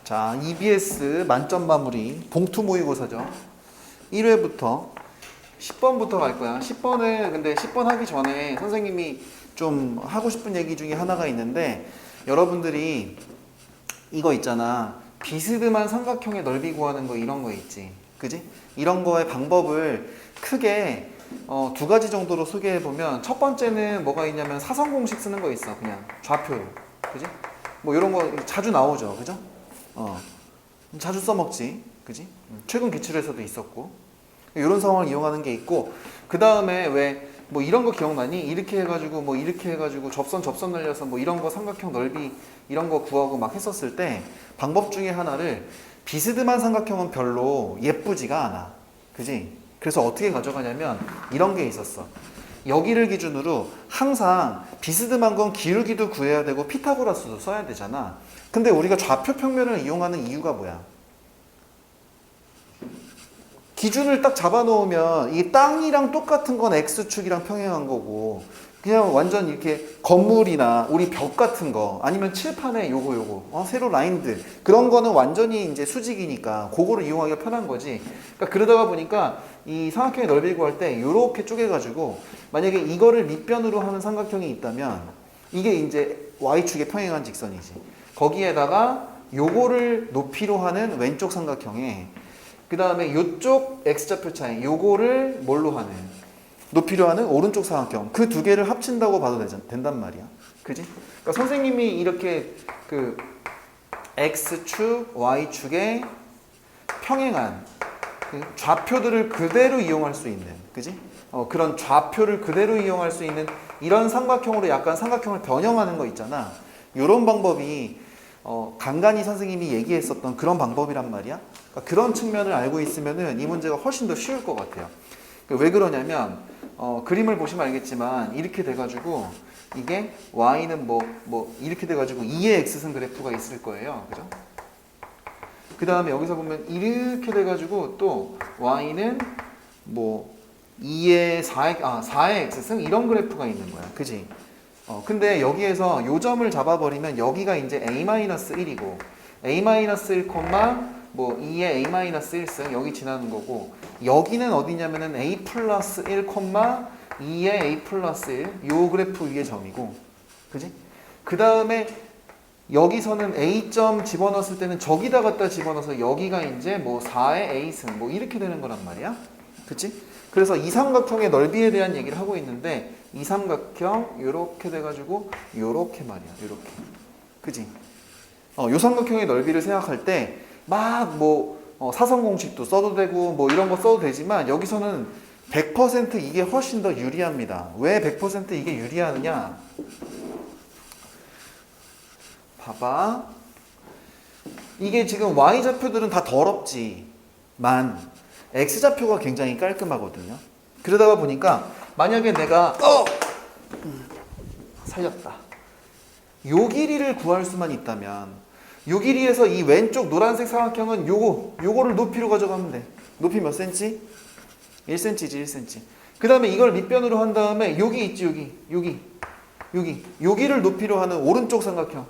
자, EBS 만점 마무리 봉투 모의고사죠. 1회부터 10번부터 갈 거야. 10번은 근데 10번 하기 전에 선생님이 좀 하고 싶은 얘기 중에 하나가 있는데, 여러분들이 이거 있잖아. 비스듬한 삼각형의 넓이 구하는 거, 이런 거 있지. 그지? 이런 거의 방법을 크게 두 가지 정도로 소개해 보면, 첫 번째는 뭐가 있냐면 사선 공식 쓰는 거 있어. 그냥 좌표로. 그지? 뭐 이런 거 자주 나오죠. 그죠? 자주 써먹지. 그지? 최근 기출에서도 있었고. 이런 상황을 이용하는 게 있고, 그 다음에 왜 뭐 이런 거 기억나니? 이렇게 해가지고 뭐 이렇게 해가지고 접선 날려서 뭐 이런 거 삼각형 넓이 이런 거 구하고 막 했었을 때, 방법 중에 하나를, 비스듬한 삼각형은 별로 예쁘지가 않아. 그지? 그래서 어떻게 가져가냐면 이런 게 있었어. 여기를 기준으로 항상 비스듬한 건 기울기도 구해야 되고 피타고라스도 써야 되잖아. 근데 우리가 좌표 평면을 이용하는 이유가 뭐야? 기준을 딱 잡아놓으면 이 땅이랑 똑같은 건 X축이랑 평행한 거고, 그냥 완전 이렇게 건물이나 우리 벽 같은 거, 아니면 칠판에 요거 세로 라인들, 그런 거는 완전히 이제 수직이니까 그거를 이용하기가 편한 거지. 그러니까 그러다가 보니까 이 삼각형의 넓이를 구할 때 요렇게 쪼개가지고, 만약에 이거를 밑변으로 하는 삼각형이 있다면 이게 이제 Y축에 평행한 직선이지. 거기에다가 요거를 높이로 하는 왼쪽 삼각형에, 그 다음에 요쪽 X좌표 차이, 요거를 뭘로 하는, 높이로 하는 오른쪽 삼각형, 그 두 개를 합친다고 봐도 된단 말이야. 그지? 그러니까 선생님이 이렇게 그 X축, Y축에 평행한 그 좌표들을 그대로 이용할 수 있는, 그지? 그런 좌표를 그대로 이용할 수 있는 이런 삼각형으로 약간 삼각형을 변형하는 거 있잖아. 요런 방법이 간간히 선생님이 얘기했었던 그런 방법이란 말이야. 그러니까 그런 측면을 알고 있으면은 이 문제가 훨씬 더 쉬울 것 같아요. 왜 그러냐면 그림을 보시면 알겠지만 이렇게 돼가지고 이게 y는 뭐 이렇게 돼가지고 2의 x승 그래프가 있을 거예요. 그죠? 그 다음에 여기서 보면 이렇게 돼가지고 또 y는 뭐 2의 4의 x승 이런 그래프가 있는 거야. 그지? 근데 여기에서 요 점을 잡아버리면 여기가 이제 a-1이고 a-1, 뭐 2의 a-1승 여기 지나는 거고, 여기는 어디냐면은 a 플러스 1, 2의 a 플러스 1 요 그래프 위의 점이고, 그지? 그 다음에 여기서는 a점 집어넣었을 때는 저기다 갖다 집어넣어서 여기가 이제 뭐 4의 a승 뭐 이렇게 되는 거란 말이야. 그치? 그래서 이 삼각형의 넓이에 대한 얘기를 하고 있는데, 이 삼각형 요렇게 돼가지고 요렇게 말이야. 요렇게. 그지? 요 삼각형의 넓이를 생각할 때 막 뭐 사선 공식도 써도 되고 뭐 이런 거 써도 되지만, 여기서는 100% 이게 훨씬 더 유리합니다. 왜 100% 이게 유리하느냐? 봐봐. 이게 지금 Y좌표들은 다 더럽지만 X좌표가 굉장히 깔끔하거든요. 그러다가 보니까 만약에 내가 살렸다. 요 길이를 구할 수만 있다면, 요 길이에서 이 왼쪽 노란색 삼각형은 요거를 높이로 가져가면 돼. 높이 몇 cm? 1cm지 1cm. 그 다음에 이걸 밑변으로 한 다음에 여기 있지, 여기를 높이로 하는 오른쪽 삼각형,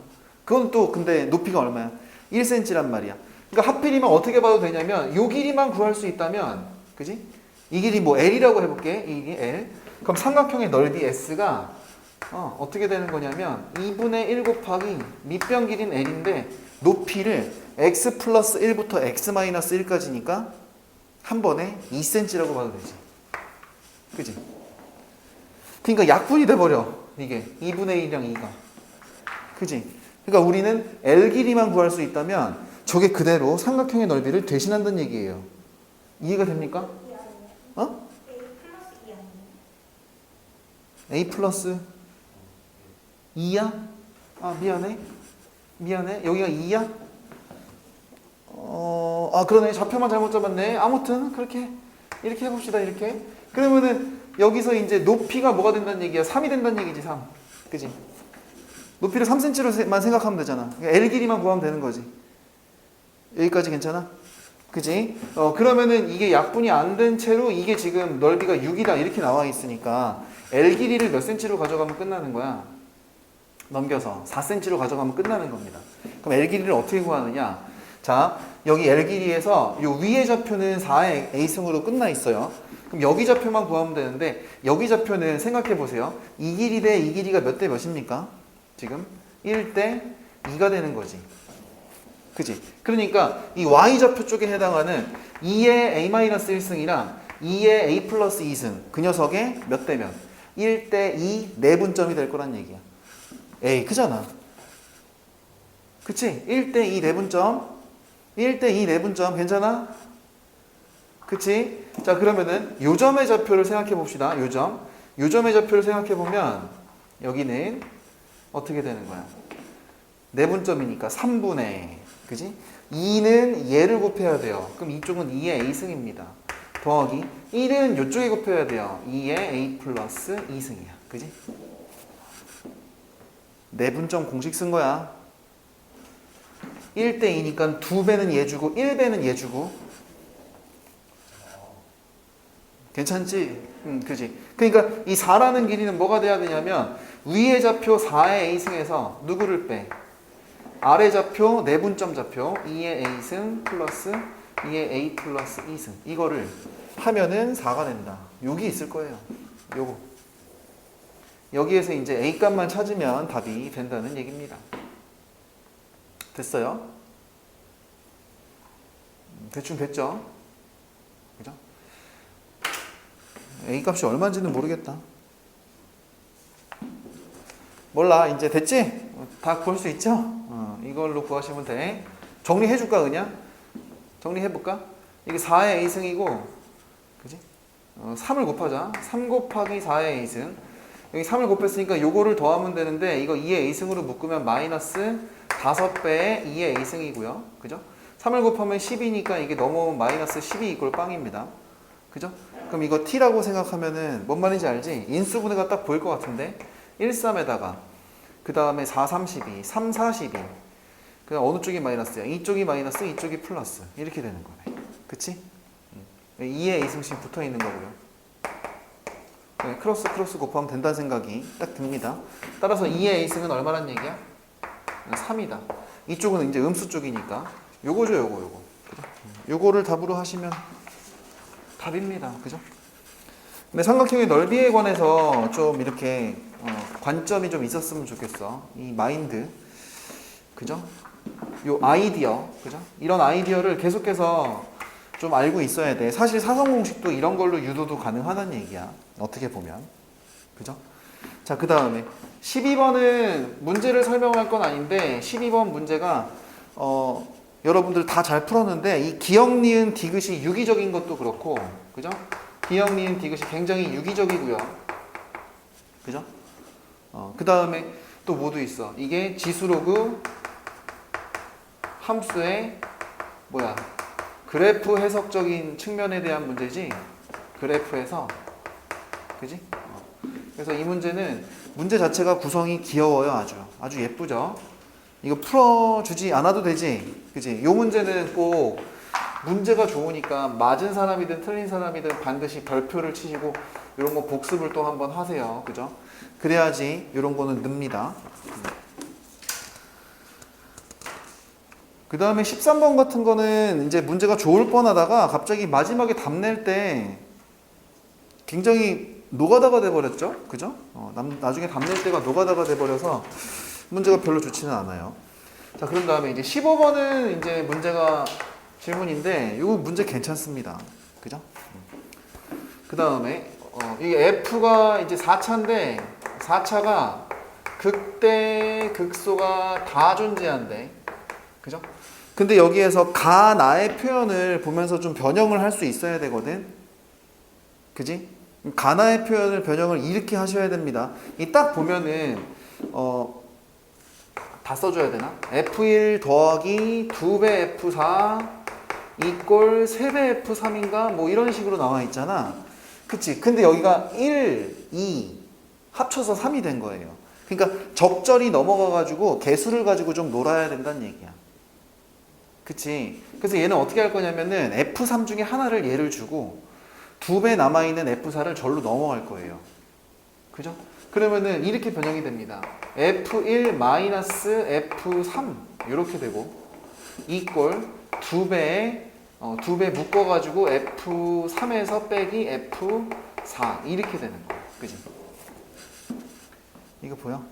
그건 또 근데 높이가 얼마야? 1cm란 말이야. 그러니까 하필이면 어떻게 봐도 되냐면 요 길이만 구할 수 있다면, 그지? 이 길이 뭐 L이라고 해볼게. 이게 L. 그럼 삼각형의 넓이 S가 어떻게 되는 거냐면 2분의 1 곱하기 밑변 길이는 L인데 높이를 x 플러스 1부터 x 마이너스 1까지니까 한 번에 2cm라고 봐도 되지. 그지? 그러니까 약분이 돼버려. 이게 2분의 1이랑 2가. 그지? 그러니까 우리는 L 길이만 구할 수 있다면 저게 그대로 삼각형의 넓이를 대신한다는 얘기예요. 이해가 됩니까? A 플러스 2야? 미안해. 여기가 2야? 그러네. 좌표만 잘못 잡았네. 아무튼 그렇게 이렇게 해봅시다. 이렇게. 그러면은 여기서 이제 높이가 뭐가 된다는 얘기야? 3이 된다는 얘기지. 3. 그지? 높이를 3cm로만 생각하면 되잖아. L 길이만 구하면 되는 거지. 여기까지 괜찮아? 그지? 그러면은 이게 약분이 안 된 채로 이게 지금 넓이가 6이다 이렇게 나와 있으니까 L 길이를 몇 cm로 가져가면 끝나는 거야? 넘겨서 4cm로 가져가면 끝나는 겁니다. 그럼 L 길이를 어떻게 구하느냐? 자, 여기 L 길이에서 요 위의 좌표는 4의 A승으로 끝나 있어요. 그럼 여기 좌표만 구하면 되는데 여기 좌표는 생각해 보세요. 이 길이 대 이 길이가 몇 대 몇입니까? 지금 1대 2가 되는 거지. 그지? 그러니까 이 Y좌표 쪽에 해당하는 2의 A-1승이랑 2의 A 플러스 2승 그 녀석의 몇 대 몇? 1대 2 내분점이 될 거란 얘기야. 에이 크잖아. 그치? 1대 2 내분점 1대 2 내분점 괜찮아? 그치? 자 그러면은 요점의 좌표를 생각해 봅시다. 요점의 좌표를 생각해 보면 여기는 어떻게 되는 거야? 내분점이니까 3분의 그지? 2는 얘를 곱해야 돼요. 그럼 이쪽은 2의 A승입니다. 더하기 1은 이쪽에 곱해야 돼요. 2의 A 플러스 2승이야. 그지? 내분점 공식 쓴 거야. 1대 2니까 2배는 얘 주고 1배는 얘 주고 괜찮지? 그지? 그러니까 이 4라는 길이는 뭐가 돼야 되냐면 위의 좌표 4의 A승에서 누구를 빼? 아래 좌표 내분점 좌표 2의 A승 플러스 2의 A 플러스 2승 이거를 하면은 4가 된다. 여기 있을 거예요. 요거 여기에서 이제 A 값만 찾으면 답이 된다는 얘기입니다. 됐어요? 대충 됐죠? 그죠? A 값이 얼마인지는 모르겠다. 몰라. 이제 됐지? 다 구할 수 있죠? 이걸로 구하시면 돼. 정리해줄까 그냥? 정리해볼까? 이게 4의 A승이고 그지? 3을 곱하자. 3 곱하기 4의 A승 여기 3을 곱했으니까 요거를 더하면 되는데 이거 2의 A승으로 묶으면 마이너스 5배의 2의 A승이고요. 그죠? 3을 곱하면 10이니까 이게 넘어오면 마이너스 10이 이꼴 빵입니다. 그죠? 그럼 이거 T라고 생각하면은 뭔 말인지 알지? 인수분해가 딱 보일 것 같은데 1, 3에다가 그 다음에 4, 32, 3, 42 그냥 어느 쪽이 마이너스야? 이쪽이 마이너스, 이쪽이 플러스 이렇게 되는 거네. 그치? 2의 A승씩 붙어 있는 거고요. 네, 크로스 곱하면 된다는 생각이 딱 듭니다. 따라서 2의 A승은 얼마란 얘기야? 3이다. 이쪽은 이제 음수 쪽이니까 요거죠, 요거. 그죠? 요거를 답으로 하시면 답입니다. 그죠? 근데 삼각형의 넓이에 관해서 좀 이렇게 관점이 좀 있었으면 좋겠어. 이 마인드. 그죠? 요 아이디어. 그죠? 이런 아이디어를 계속해서 좀 알고 있어야 돼. 사실 사성 공식도 이런 걸로 유도도 가능하다는 얘기야. 어떻게 보면. 그죠? 자, 그 다음에 12번은 문제를 설명할 건 아닌데 12번 문제가 여러분들 다 잘 풀었는데 이 기역, 니은, 디귿이 유기적인 것도 그렇고 그죠? 기역, 니은, 디귿이 굉장히 유기적이고요. 그죠? 그 다음에 또 뭐도 있어. 이게 지수로그 함수의 뭐야? 그래프 해석적인 측면에 대한 문제지. 그래프 해석. 그지? 그래서 이 문제는 문제 자체가 구성이 귀여워요. 아주 예쁘죠? 이거 풀어주지 않아도 되지. 그지? 요 문제는 꼭 문제가 좋으니까 맞은 사람이든 틀린 사람이든 반드시 별표를 치시고 이런 거 복습을 또 한번 하세요. 그죠? 그래야지 이런 거는 늡니다. 그 다음에 13번 같은 거는 이제 문제가 좋을 뻔하다가 갑자기 마지막에 답 낼 때 굉장히 노가다가 돼버렸죠? 그죠? 나중에 답 낼 때가 노가다가 돼버려서 문제가 별로 좋지는 않아요. 자, 그런 다음에 이제 15번은 이제 문제가 질문인데 이거 문제 괜찮습니다. 그죠? 그 다음에 이게 F가 이제 4차인데 4차가 극대 극소가 다 존재한대. 그죠? 근데 여기에서 가 나의 표현을 보면서 좀 변형을 할 수 있어야 되거든. 그지? 가나의 표현을 변형을 이렇게 하셔야 됩니다. 이 딱 보면은 다 써줘야 되나? F1 더하기 2배 F4 이꼴 3배 F3인가? 뭐 이런 식으로 나와 있잖아. 그치? 근데 여기가 1, 2 합쳐서 3이 된 거예요. 그러니까 적절히 넘어가가지고 개수를 가지고 좀 놀아야 된다는 얘기야. 그치? 그래서 얘는 어떻게 할 거냐면은 F3 중에 하나를 얘를 주고 2배 남아있는 F4를 절로 넘어갈 거예요. 그죠? 그러면은 이렇게 변형이 됩니다. F1 마이너스 F3 이렇게 되고 이꼴 2배 묶어가지고 F3에서 빼기 F4 이렇게 되는 거야. 그지? 이거 보여?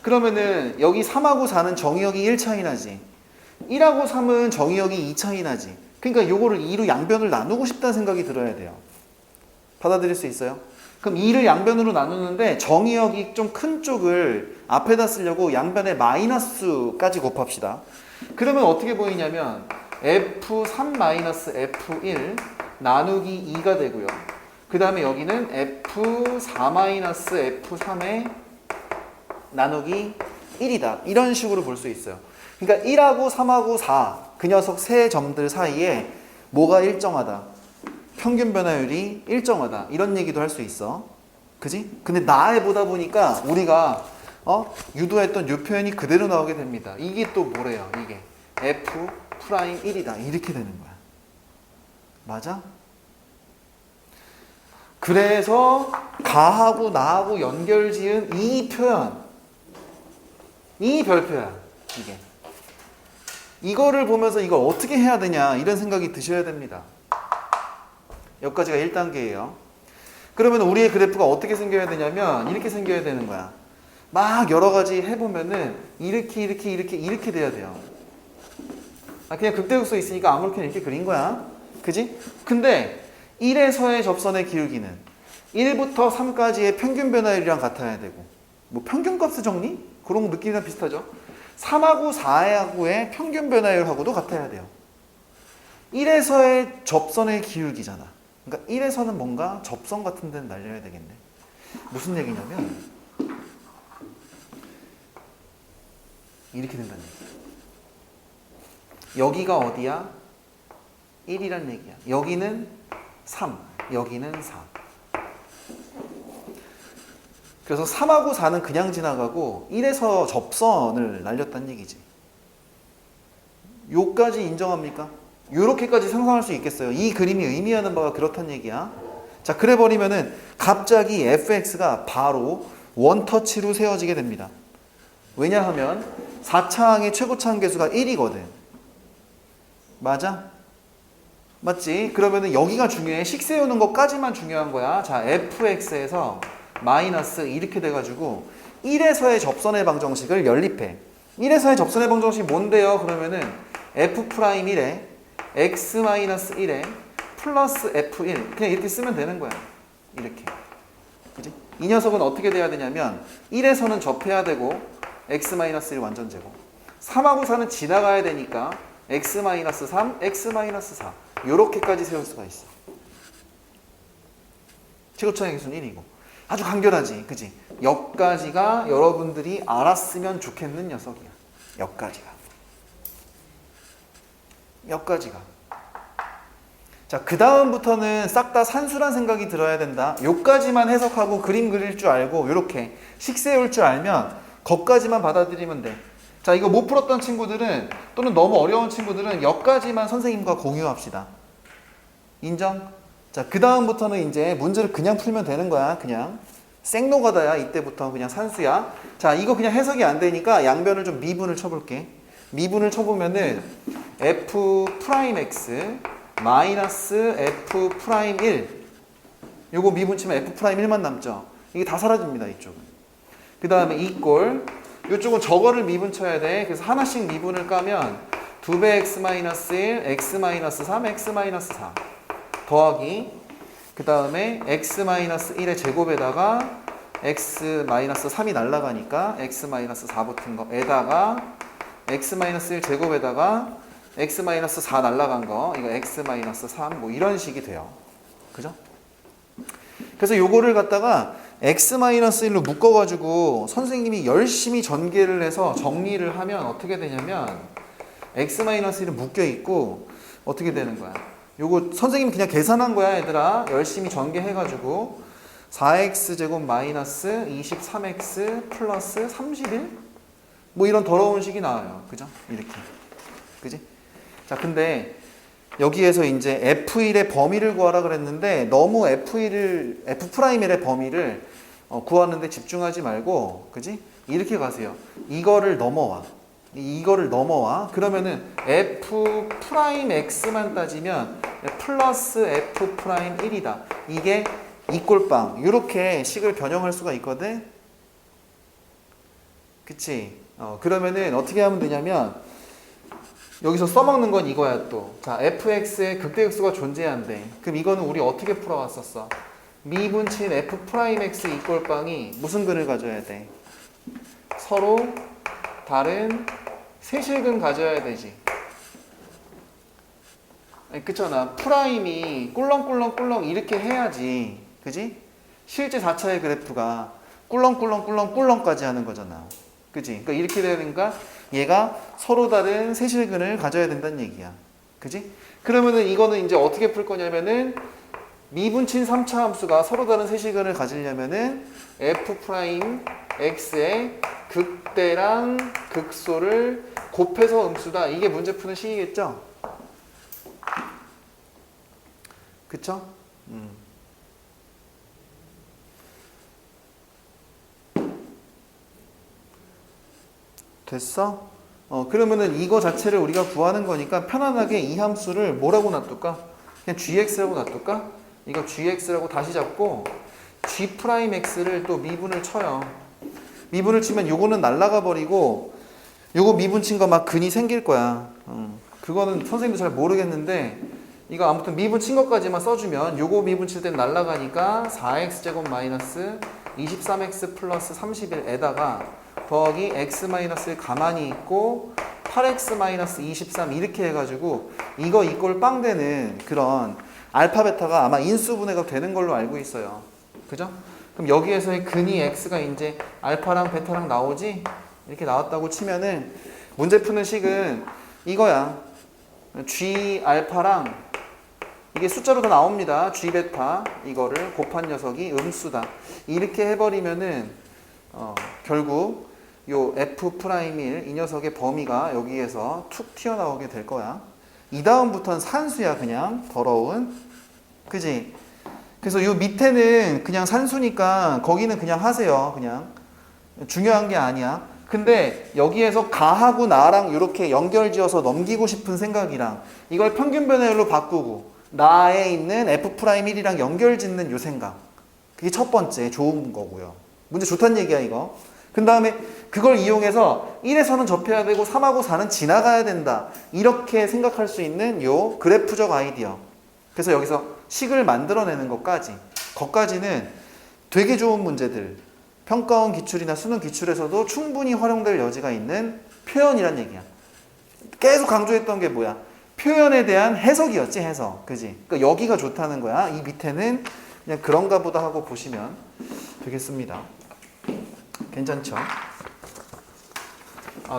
그러면은 여기 3하고 4는 정의역이 1 차이 나지. 1하고 3은 정의역이 2 차이 나지. 그러니까 요거를 2로 양변을 나누고 싶다는 생각이 들어야 돼요. 받아들일 수 있어요? 그럼 2를 양변으로 나누는데 정의역이 좀 큰 쪽을 앞에다 쓰려고 양변에 마이너스까지 곱합시다. 그러면 어떻게 보이냐면 F3-F1 나누기 2가 되고요. 그 다음에 여기는 F4-F3의 나누기 1이다. 이런 식으로 볼 수 있어요. 그러니까 1하고 3하고 4, 그 녀석 세 점들 사이에 뭐가 일정하다. 평균 변화율이 일정하다. 이런 얘기도 할 수 있어. 그지? 근데 나에 보다 보니까 우리가 유도했던 이 표현이 그대로 나오게 됩니다. 이게 또 뭐래요? 이게 F'1이다. 이렇게 되는 거야. 맞아? 그래서 가하고 나하고 연결 지은 이 표현, 이 별표야. 이게. 이거를 보면서 이걸 어떻게 해야 되냐 이런 생각이 드셔야 됩니다. 여기까지가 1단계예요. 그러면 우리의 그래프가 어떻게 생겨야 되냐면 이렇게 생겨야 되는 거야. 막 여러 가지 해보면은 이렇게 돼야 돼요. 그냥 극대극소 있으니까 아무렇게나 이렇게 그린 거야. 그지? 근데 1에서의 접선의 기울기는 1부터 3까지의 평균 변화율이랑 같아야 되고, 뭐 평균값 정리? 그런 느낌이랑 비슷하죠. 3하고 4하고의 평균 변화율하고도 같아야 돼요. 1에서의 접선의 기울기잖아. 그러니까 1에서는 뭔가 접선 같은 데는 날려야 되겠네. 무슨 얘기냐면 이렇게 된다는 얘기야. 여기가 어디야? 1이란 얘기야. 여기는 3, 여기는 4. 그래서 3하고 4는 그냥 지나가고 1에서 접선을 날렸다는 얘기지. 요까지 인정합니까? 요렇게까지 상상할 수 있겠어요. 이 그림이 의미하는 바가 그렇다는 얘기야. 자, 그래 버리면은 갑자기 fx가 바로 원터치로 세워지게 됩니다. 왜냐하면 4차항의 최고차항 계수가 1이거든. 맞아? 맞지? 그러면은 여기가 중요해. 식 세우는 것까지만 중요한 거야. 자, fx에서 마이너스 이렇게 돼가지고 1에서의 접선의 방정식을 연립해. 1에서의 접선의 방정식이 뭔데요? 그러면은 f'1에 x-1에 플러스 f1 그냥 이렇게 쓰면 되는 거야. 이렇게. 그지? 이 녀석은 어떻게 돼야 되냐면 1에서는 접해야 되고 x-1 완전 제곱. 3하고 4는 지나가야 되니까 x-3, x-4 요렇게까지 세울 수가 있어. 최고차항의 계수는 1이고 아주 간결하지. 그지? 여기까지가 여러분들이 알았으면 좋겠는 녀석이야. 여기까지가. 자, 그 다음부터는 싹 다 산수란 생각이 들어야 된다. 요까지만 해석하고 그림 그릴 줄 알고 요렇게 식 세울 줄 알면 거까지만 받아들이면 돼. 자, 이거 못 풀었던 친구들은 또는 너무 어려운 친구들은 여기까지만 선생님과 공유합시다. 인정? 자, 그 다음부터는 이제 문제를 그냥 풀면 되는 거야. 그냥 생노가다야. 이때부터 그냥 산수야. 자, 이거 그냥 해석이 안 되니까 양변을 좀 미분을 쳐볼게. 미분을 쳐보면은 f'(x) 마이너스 f'1 요거 미분 치면 f'1만 남죠. 이게 다 사라집니다. 이쪽은. 그 다음에 이꼴 이쪽은 저거를 미분 쳐야 돼. 그래서 하나씩 미분을 까면 2배 x-1 x-3 x-4 더하기 그 다음에 x-1의 제곱에다가 x-3이 날라가니까 x-4 붙은 거 에다가 x-1 제곱에다가 x-4 날라간 거 이거 x-3 뭐 이런 식이 돼요. 그죠? 그래서 요거를 갖다가 x-1로 묶어가지고 선생님이 열심히 전개를 해서 정리를 하면 어떻게 되냐면 x-1은 묶여있고 어떻게 되는 거야? 요거 선생님이 그냥 계산한 거야 얘들아. 열심히 전개해가지고 4x제곱 마이너스 23x 플러스 31? 뭐 이런 더러운 식이 나와요. 그죠? 이렇게. 그지? 자, 근데 여기에서 이제 F1의 범위를 구하라 그랬는데 너무 F'의 범위를 구하는데 집중하지 말고, 그지? 이렇게 가세요. 이거를 넘어와. 이거를 넘어와. 그러면은 f 프라임 x만 따지면 플러스 f 프라임 1이다. 이게 이꼴빵. 이렇게 식을 변형할 수가 있거든. 그치? 그러면은 어떻게 하면 되냐면 여기서 써먹는 건 이거야 또. 자, fx에 극대극소가 존재한대. 그럼 이거는 우리 어떻게 풀어왔었어? 미분친 f 프라임 x 이꼴빵이 무슨 근을 가져야 돼? 서로 다른 세실근 가져야 되지. 아니, 그렇잖아. 프라임이 꿀렁꿀렁꿀렁 이렇게 해야지. 그지? 실제 4차의 그래프가 꿀렁꿀렁꿀렁꿀렁까지 하는 거잖아. 그지? 그러니까 이렇게 되니까 얘가 서로 다른 세실근을 가져야 된다는 얘기야. 그지? 그러면은 이거는 이제 어떻게 풀 거냐면은 미분친 3차 함수가 서로 다른 세실근을 가지려면은 f 프라임 x의 극대랑 극소를 곱해서 음수다. 이게 문제 푸는 식이겠죠? 그쵸? 됐어? 그러면은 이거 자체를 우리가 구하는 거니까 편안하게 이 함수를 뭐라고 놔둘까? 그냥 gx라고 놔둘까? 이거 gx라고 다시 잡고 g 프라임 x를 또 미분을 쳐요. 미분을 치면 요거는 날라가 버리고 요거 미분 친 거 막 근이 생길 거야. 그거는 선생님도 잘 모르겠는데 이거 아무튼 미분 친 것까지만 써주면 요거 미분 칠 땐 날라가니까 4x제곱 마이너스 23x 플러스 31에다가 더하기 x 마이너스 가만히 있고 8x 마이너스 23 이렇게 해가지고 이거 이꼴 빵 되는 그런 알파 베타가 아마 인수분해가 되는 걸로 알고 있어요. 그죠? 그럼 여기에서의 근이 x가 이제 알파랑 베타랑 나오지? 이렇게 나왔다고 치면은 문제 푸는 식은 이거야. g 알파랑 이게 숫자로 다 나옵니다. g 베타 이거를 곱한 녀석이 음수다. 이렇게 해버리면은 결국 요 f 프라임 1 이 녀석의 범위가 여기에서 툭 튀어나오게 될 거야. 이 다음부터는 산수야. 그냥 더러운. 그지? 그래서 요 밑에는 그냥 산수니까 거기는 그냥 하세요. 그냥 중요한 게 아니야. 근데 여기에서 가하고 나랑 이렇게 연결지어서 넘기고 싶은 생각이랑 이걸 평균 변화율로 바꾸고 나에 있는 f'1이랑 연결짓는 요 생각. 그게 첫 번째 좋은 거고요. 문제 좋다는 얘기야 이거. 그 다음에 그걸 이용해서 1에서는 접해야 되고 3하고 4는 지나가야 된다. 이렇게 생각할 수 있는 요 그래프적 아이디어. 그래서 여기서 식을 만들어내는 것까지는 되게 좋은 문제들. 평가원 기출이나 수능 기출에서도 충분히 활용될 여지가 있는 표현이란 얘기야. 계속 강조했던 게 뭐야? 표현에 대한 해석이었지, 해석. 그지? 그러니까 여기가 좋다는 거야. 이 밑에는 그냥 그런가 보다 하고 보시면 되겠습니다. 괜찮죠?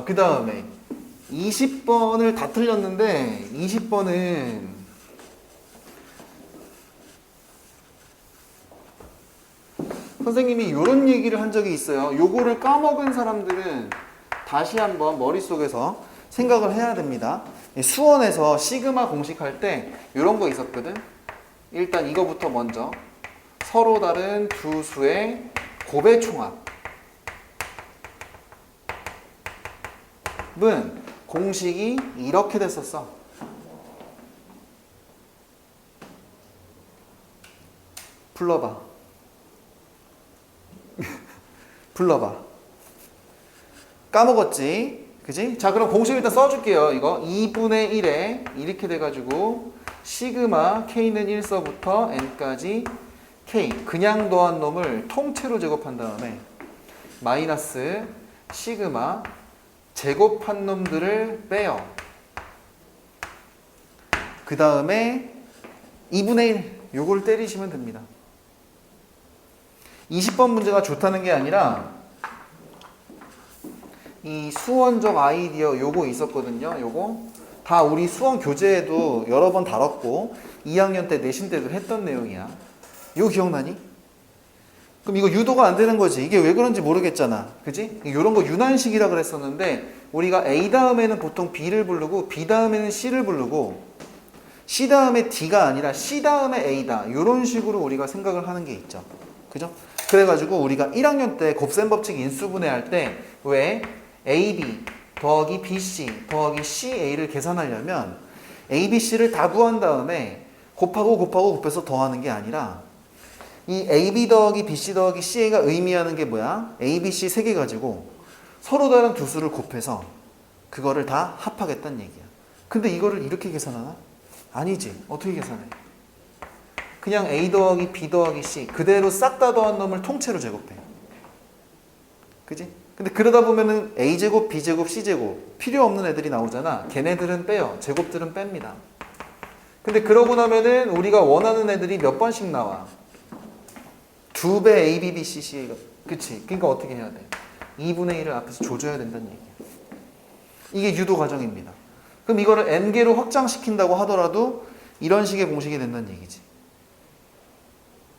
그 다음에 20번을 다 틀렸는데 20번은 선생님이 이런 얘기를 한 적이 있어요. 요거를 까먹은 사람들은 다시 한번 머릿속에서 생각을 해야 됩니다. 수원에서 시그마 공식할 때 이런 거 있었거든. 일단 이거부터 먼저 서로 다른 두 수의 곱의 총합은 공식이 이렇게 됐었어. 불러봐. 불러봐. 까먹었지? 그지? 자, 그럼 공식 일단 써줄게요. 이거 2분의 1에 이렇게 돼가지고 시그마 k는 1서부터 n까지 k 그냥 더한 놈을 통째로 제곱한 다음에 마이너스 시그마 제곱한 놈들을 빼요. 그 다음에 2분의 1 요걸 때리시면 됩니다. 20번 문제가 좋다는 게 아니라 이 수원적 아이디어 요거 있었거든요. 요거 다 우리 수원 교재에도 여러 번 다뤘고 2학년 때 내신 때도 했던 내용이야. 이거 기억나니? 그럼 이거 유도가 안 되는 거지. 이게 왜 그런지 모르겠잖아. 그지? 이런 거 유난식이라 그랬었는데 우리가 A 다음에는 보통 B를 부르고 B 다음에는 C를 부르고 C 다음에 D가 아니라 C 다음에 A다. 이런 식으로 우리가 생각을 하는 게 있죠. 그죠? 그래가지고 우리가 1학년 때 곱셈 법칙 인수분해할 때 왜 AB 더하기 BC 더하기 CA를 계산하려면 ABC를 다 구한 다음에 곱해서 더하는 게 아니라 이 AB 더하기 BC 더하기 CA가 의미하는 게 뭐야? ABC 3개 가지고 서로 다른 두 수를 곱해서 그거를 다 합하겠다는 얘기야. 근데 이거를 이렇게 계산하나? 아니지. 어떻게 계산해? 그냥 A 더하기 B 더하기 C 그대로 싹 다 더한 놈을 통째로 제곱해. 그지? 근데 그러다 보면은 A제곱, B제곱, C제곱 필요 없는 애들이 나오잖아. 걔네들은 빼요. 제곱들은 뺍니다. 근데 그러고 나면은 우리가 원하는 애들이 몇 번씩 나와? 2배 A, B, B, C, C가. 그치? 그러니까 어떻게 해야 돼? 2분의 1을 앞에서 조져야 된다는 얘기야. 이게 유도 과정입니다. 그럼 이거를 n개로 확장시킨다고 하더라도 이런 식의 공식이 된다는 얘기지.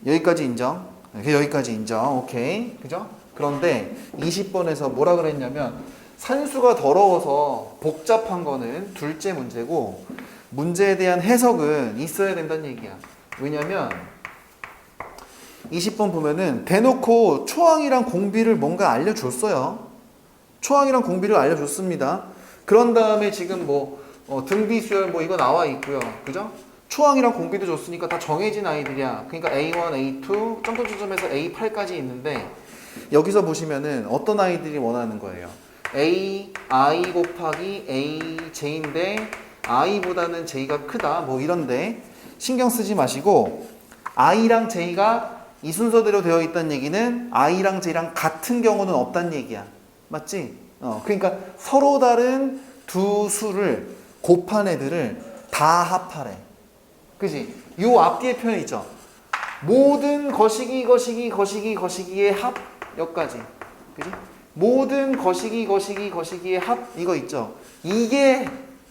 여기까지 인정? 여기까지 인정. 오케이. 그죠? 그런데 20번에서 뭐라 그랬냐면 산수가 더러워서 복잡한 거는 둘째 문제고 문제에 대한 해석은 있어야 된다는 얘기야. 왜냐면 20번 보면은 대놓고 초항이랑 공비를 뭔가 알려줬어요. 초항이랑 공비를 알려줬습니다. 그런 다음에 지금 등비수열 이거 나와 있고요. 그죠? 초항이랑 공비도 줬으니까 다 정해진 아이들이야. 그러니까 A1, A2, 점점점점에서 A8까지 있는데 여기서 보시면은 어떤 아이들이 원하는 거예요? A, I 곱하기 A, J인데 I보다는 J가 크다. 이런데 신경 쓰지 마시고 I랑 J가 이 순서대로 되어 있다는 얘기는 I랑 J랑 같은 경우는 없다는 얘기야. 맞지? 그러니까 서로 다른 두 수를 곱한 애들을 다 합하래. 그지? 요 앞뒤에 표현 있죠? 모든 거시기의 합 여기까지. 그지? 모든 거시기의 합 이거 있죠? 이게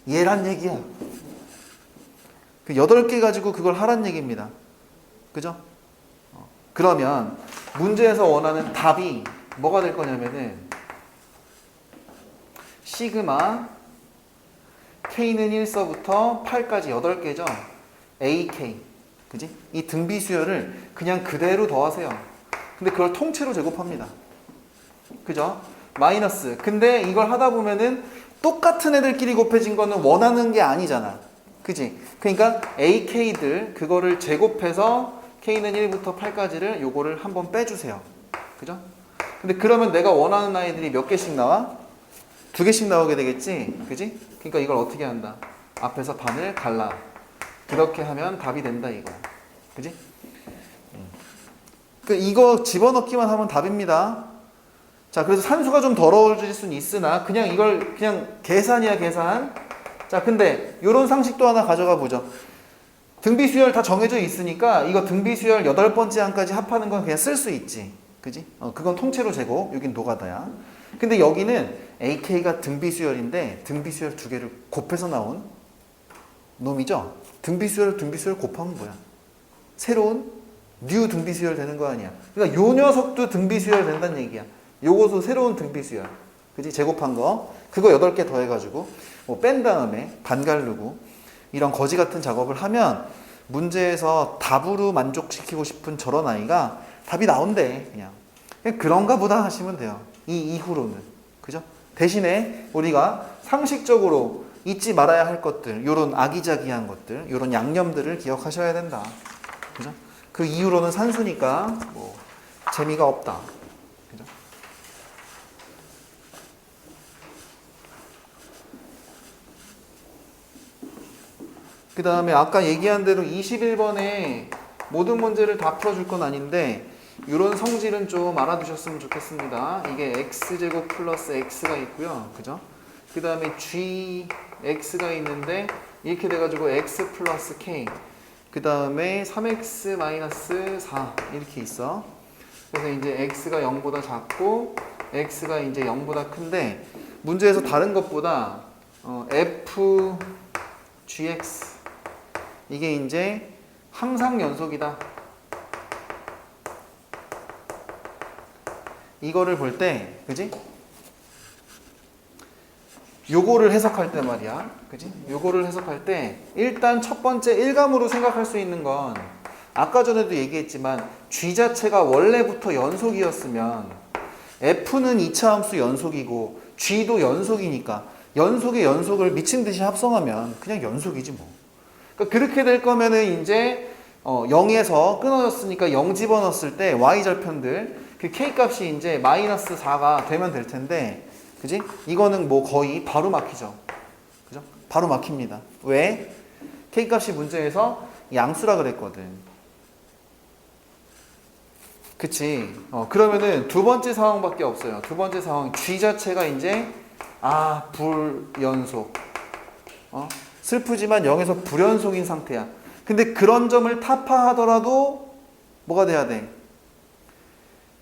얘란 얘기야. 그 8개 가지고 그걸 하란 얘기입니다. 그죠? 그러면 문제에서 원하는 답이 뭐가 될 거냐면은 시그마 K는 1서부터 8까지 8개죠. AK. 그지? 이 등비수열을 그냥 그대로 더하세요. 근데 그걸 통째로 제곱합니다. 그죠? 마이너스. 근데 이걸 하다 보면은 똑같은 애들끼리 곱해진 거는 원하는 게 아니잖아. 그지? 그러니까 AK들 그거를 제곱해서 K는 1부터 8까지를 요거를 한번 빼주세요. 그죠? 근데 그러면 내가 원하는 아이들이 몇 개씩 나와? 2개씩 나오게 되겠지? 그지? 그러니까 이걸 어떻게 한다? 앞에서 반을 갈라. 그렇게 하면 답이 된다 이거. 그지? 이거 집어넣기만 하면 답입니다. 자, 그래서 산수가 좀 더러워질 수는 있으나 그냥 이걸 그냥 계산이야 계산. 자, 근데 요런 상식도 하나 가져가 보죠. 등비수열 다 정해져 있으니까 이거 등비수열 8번째 항까지 합하는 건 그냥 쓸 수 있지. 그지? 그건 통째로 제곱. 여긴 노가다야. 근데 여기는 AK가 등비수열인데 등비수열 2개를 곱해서 나온 놈이죠. 등비수열 곱하면 뭐야? 새로운 뉴 등비수열 되는 거 아니야. 그러니까 요 녀석도 등비수열 된다는 얘기야. 요것도 새로운 등비수열. 그지? 제곱한 거. 그거 8개 더해가지고 뺀 다음에 반갈르고 이런 거지 같은 작업을 하면 문제에서 답으로 만족시키고 싶은 저런 아이가 답이 나온대. 그냥 그런가 보다 하시면 돼요. 이 이후로는. 그죠? 대신에 우리가 상식적으로 잊지 말아야 할 것들, 요런 아기자기한 것들, 요런 양념들을 기억하셔야 된다. 그죠? 그 이후로는 산수니까 재미가 없다. 그죠? 그 다음에 아까 얘기한 대로 21번에 모든 문제를 다 풀어줄 건 아닌데 이런 성질은 좀 알아두셨으면 좋겠습니다. 이게 x제곱 플러스 x가 있고요. 그죠? 그 다음에 gx가 있는데 이렇게 돼가지고 x 플러스 k 그 다음에 3x 마이너스 4 이렇게 있어. 그래서 이제 x가 0보다 작고 x가 이제 0보다 큰데 문제에서 다른 것보다 f gx 이게 이제 항상 연속이다. 이거를 볼 때, 그지? 요거를 해석할 때 말이야. 그지? 요거를 해석할 때 일단 첫 번째 일감으로 생각할 수 있는 건 아까 전에도 얘기했지만 G 자체가 원래부터 연속이었으면 F는 2차 함수 연속이고 G도 연속이니까 연속의 연속을 미친 듯이 합성하면 그냥 연속이지 뭐. 그러니까 그렇게 될 거면은 이제 0에서 끊어졌으니까 0 집어넣었을 때 Y절편들 그 K 값이 이제 마이너스 4가 되면 될 텐데, 그지? 이거는 뭐 거의 바로 막히죠. 그죠? 바로 막힙니다. 왜? K 값이 문제에서 양수라 그랬거든. 그치? 그러면은 두 번째 상황밖에 없어요. 두 번째 상황 G 자체가 이제 불연속. 슬프지만 0에서 불연속인 상태야. 근데 그런 점을 타파하더라도 뭐가 돼야 돼?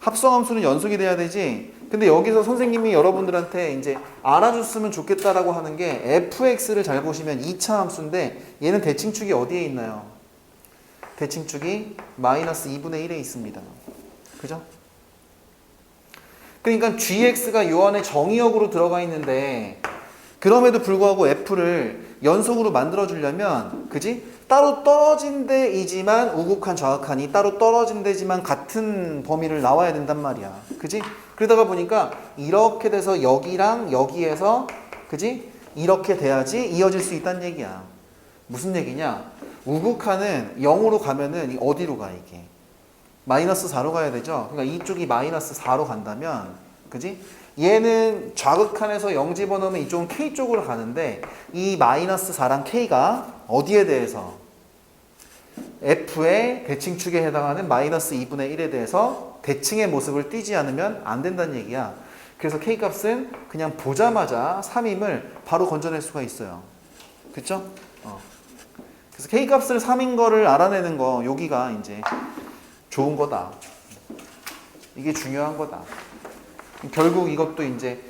합성함수는 연속이 돼야 되지. 근데 여기서 선생님이 여러분들한테 이제 알아줬으면 좋겠다라고 하는 게 fx를 잘 보시면 2차 함수인데 얘는 대칭축이 어디에 있나요? 대칭축이 마이너스 2분의 1에 있습니다. 그죠? 그러니까 gx가 요 안에 정의역으로 들어가 있는데 그럼에도 불구하고 f를 연속으로 만들어 주려면, 그지? 따로 떨어진 데이지만 우극한 좌극한이 따로 떨어진 데지만 같은 범위를 나와야 된단 말이야. 그지? 그러다가 보니까 이렇게 돼서 여기랑 여기에서, 그지? 이렇게 돼야지 이어질 수 있다는 얘기야. 무슨 얘기냐? 우극한은 0으로 가면은 어디로 가 이게? 마이너스 4로 가야 되죠. 그러니까 이쪽이 마이너스 4로 간다면, 그지? 얘는 좌극한에서 0 집어넣으면 이쪽은 K 쪽으로 가는데 이 마이너스 4랑 K가 어디에 대해서? F의 대칭축에 해당하는 마이너스 2분의 1에 대해서 대칭의 모습을 띠지 않으면 안 된다는 얘기야. 그래서 K 값은 그냥 보자마자 3임을 바로 건져낼 수가 있어요. 그쵸? 그래서 K 값을 3인 거를 알아내는 거, 여기가 이제 좋은 거다. 이게 중요한 거다. 결국 이것도 이제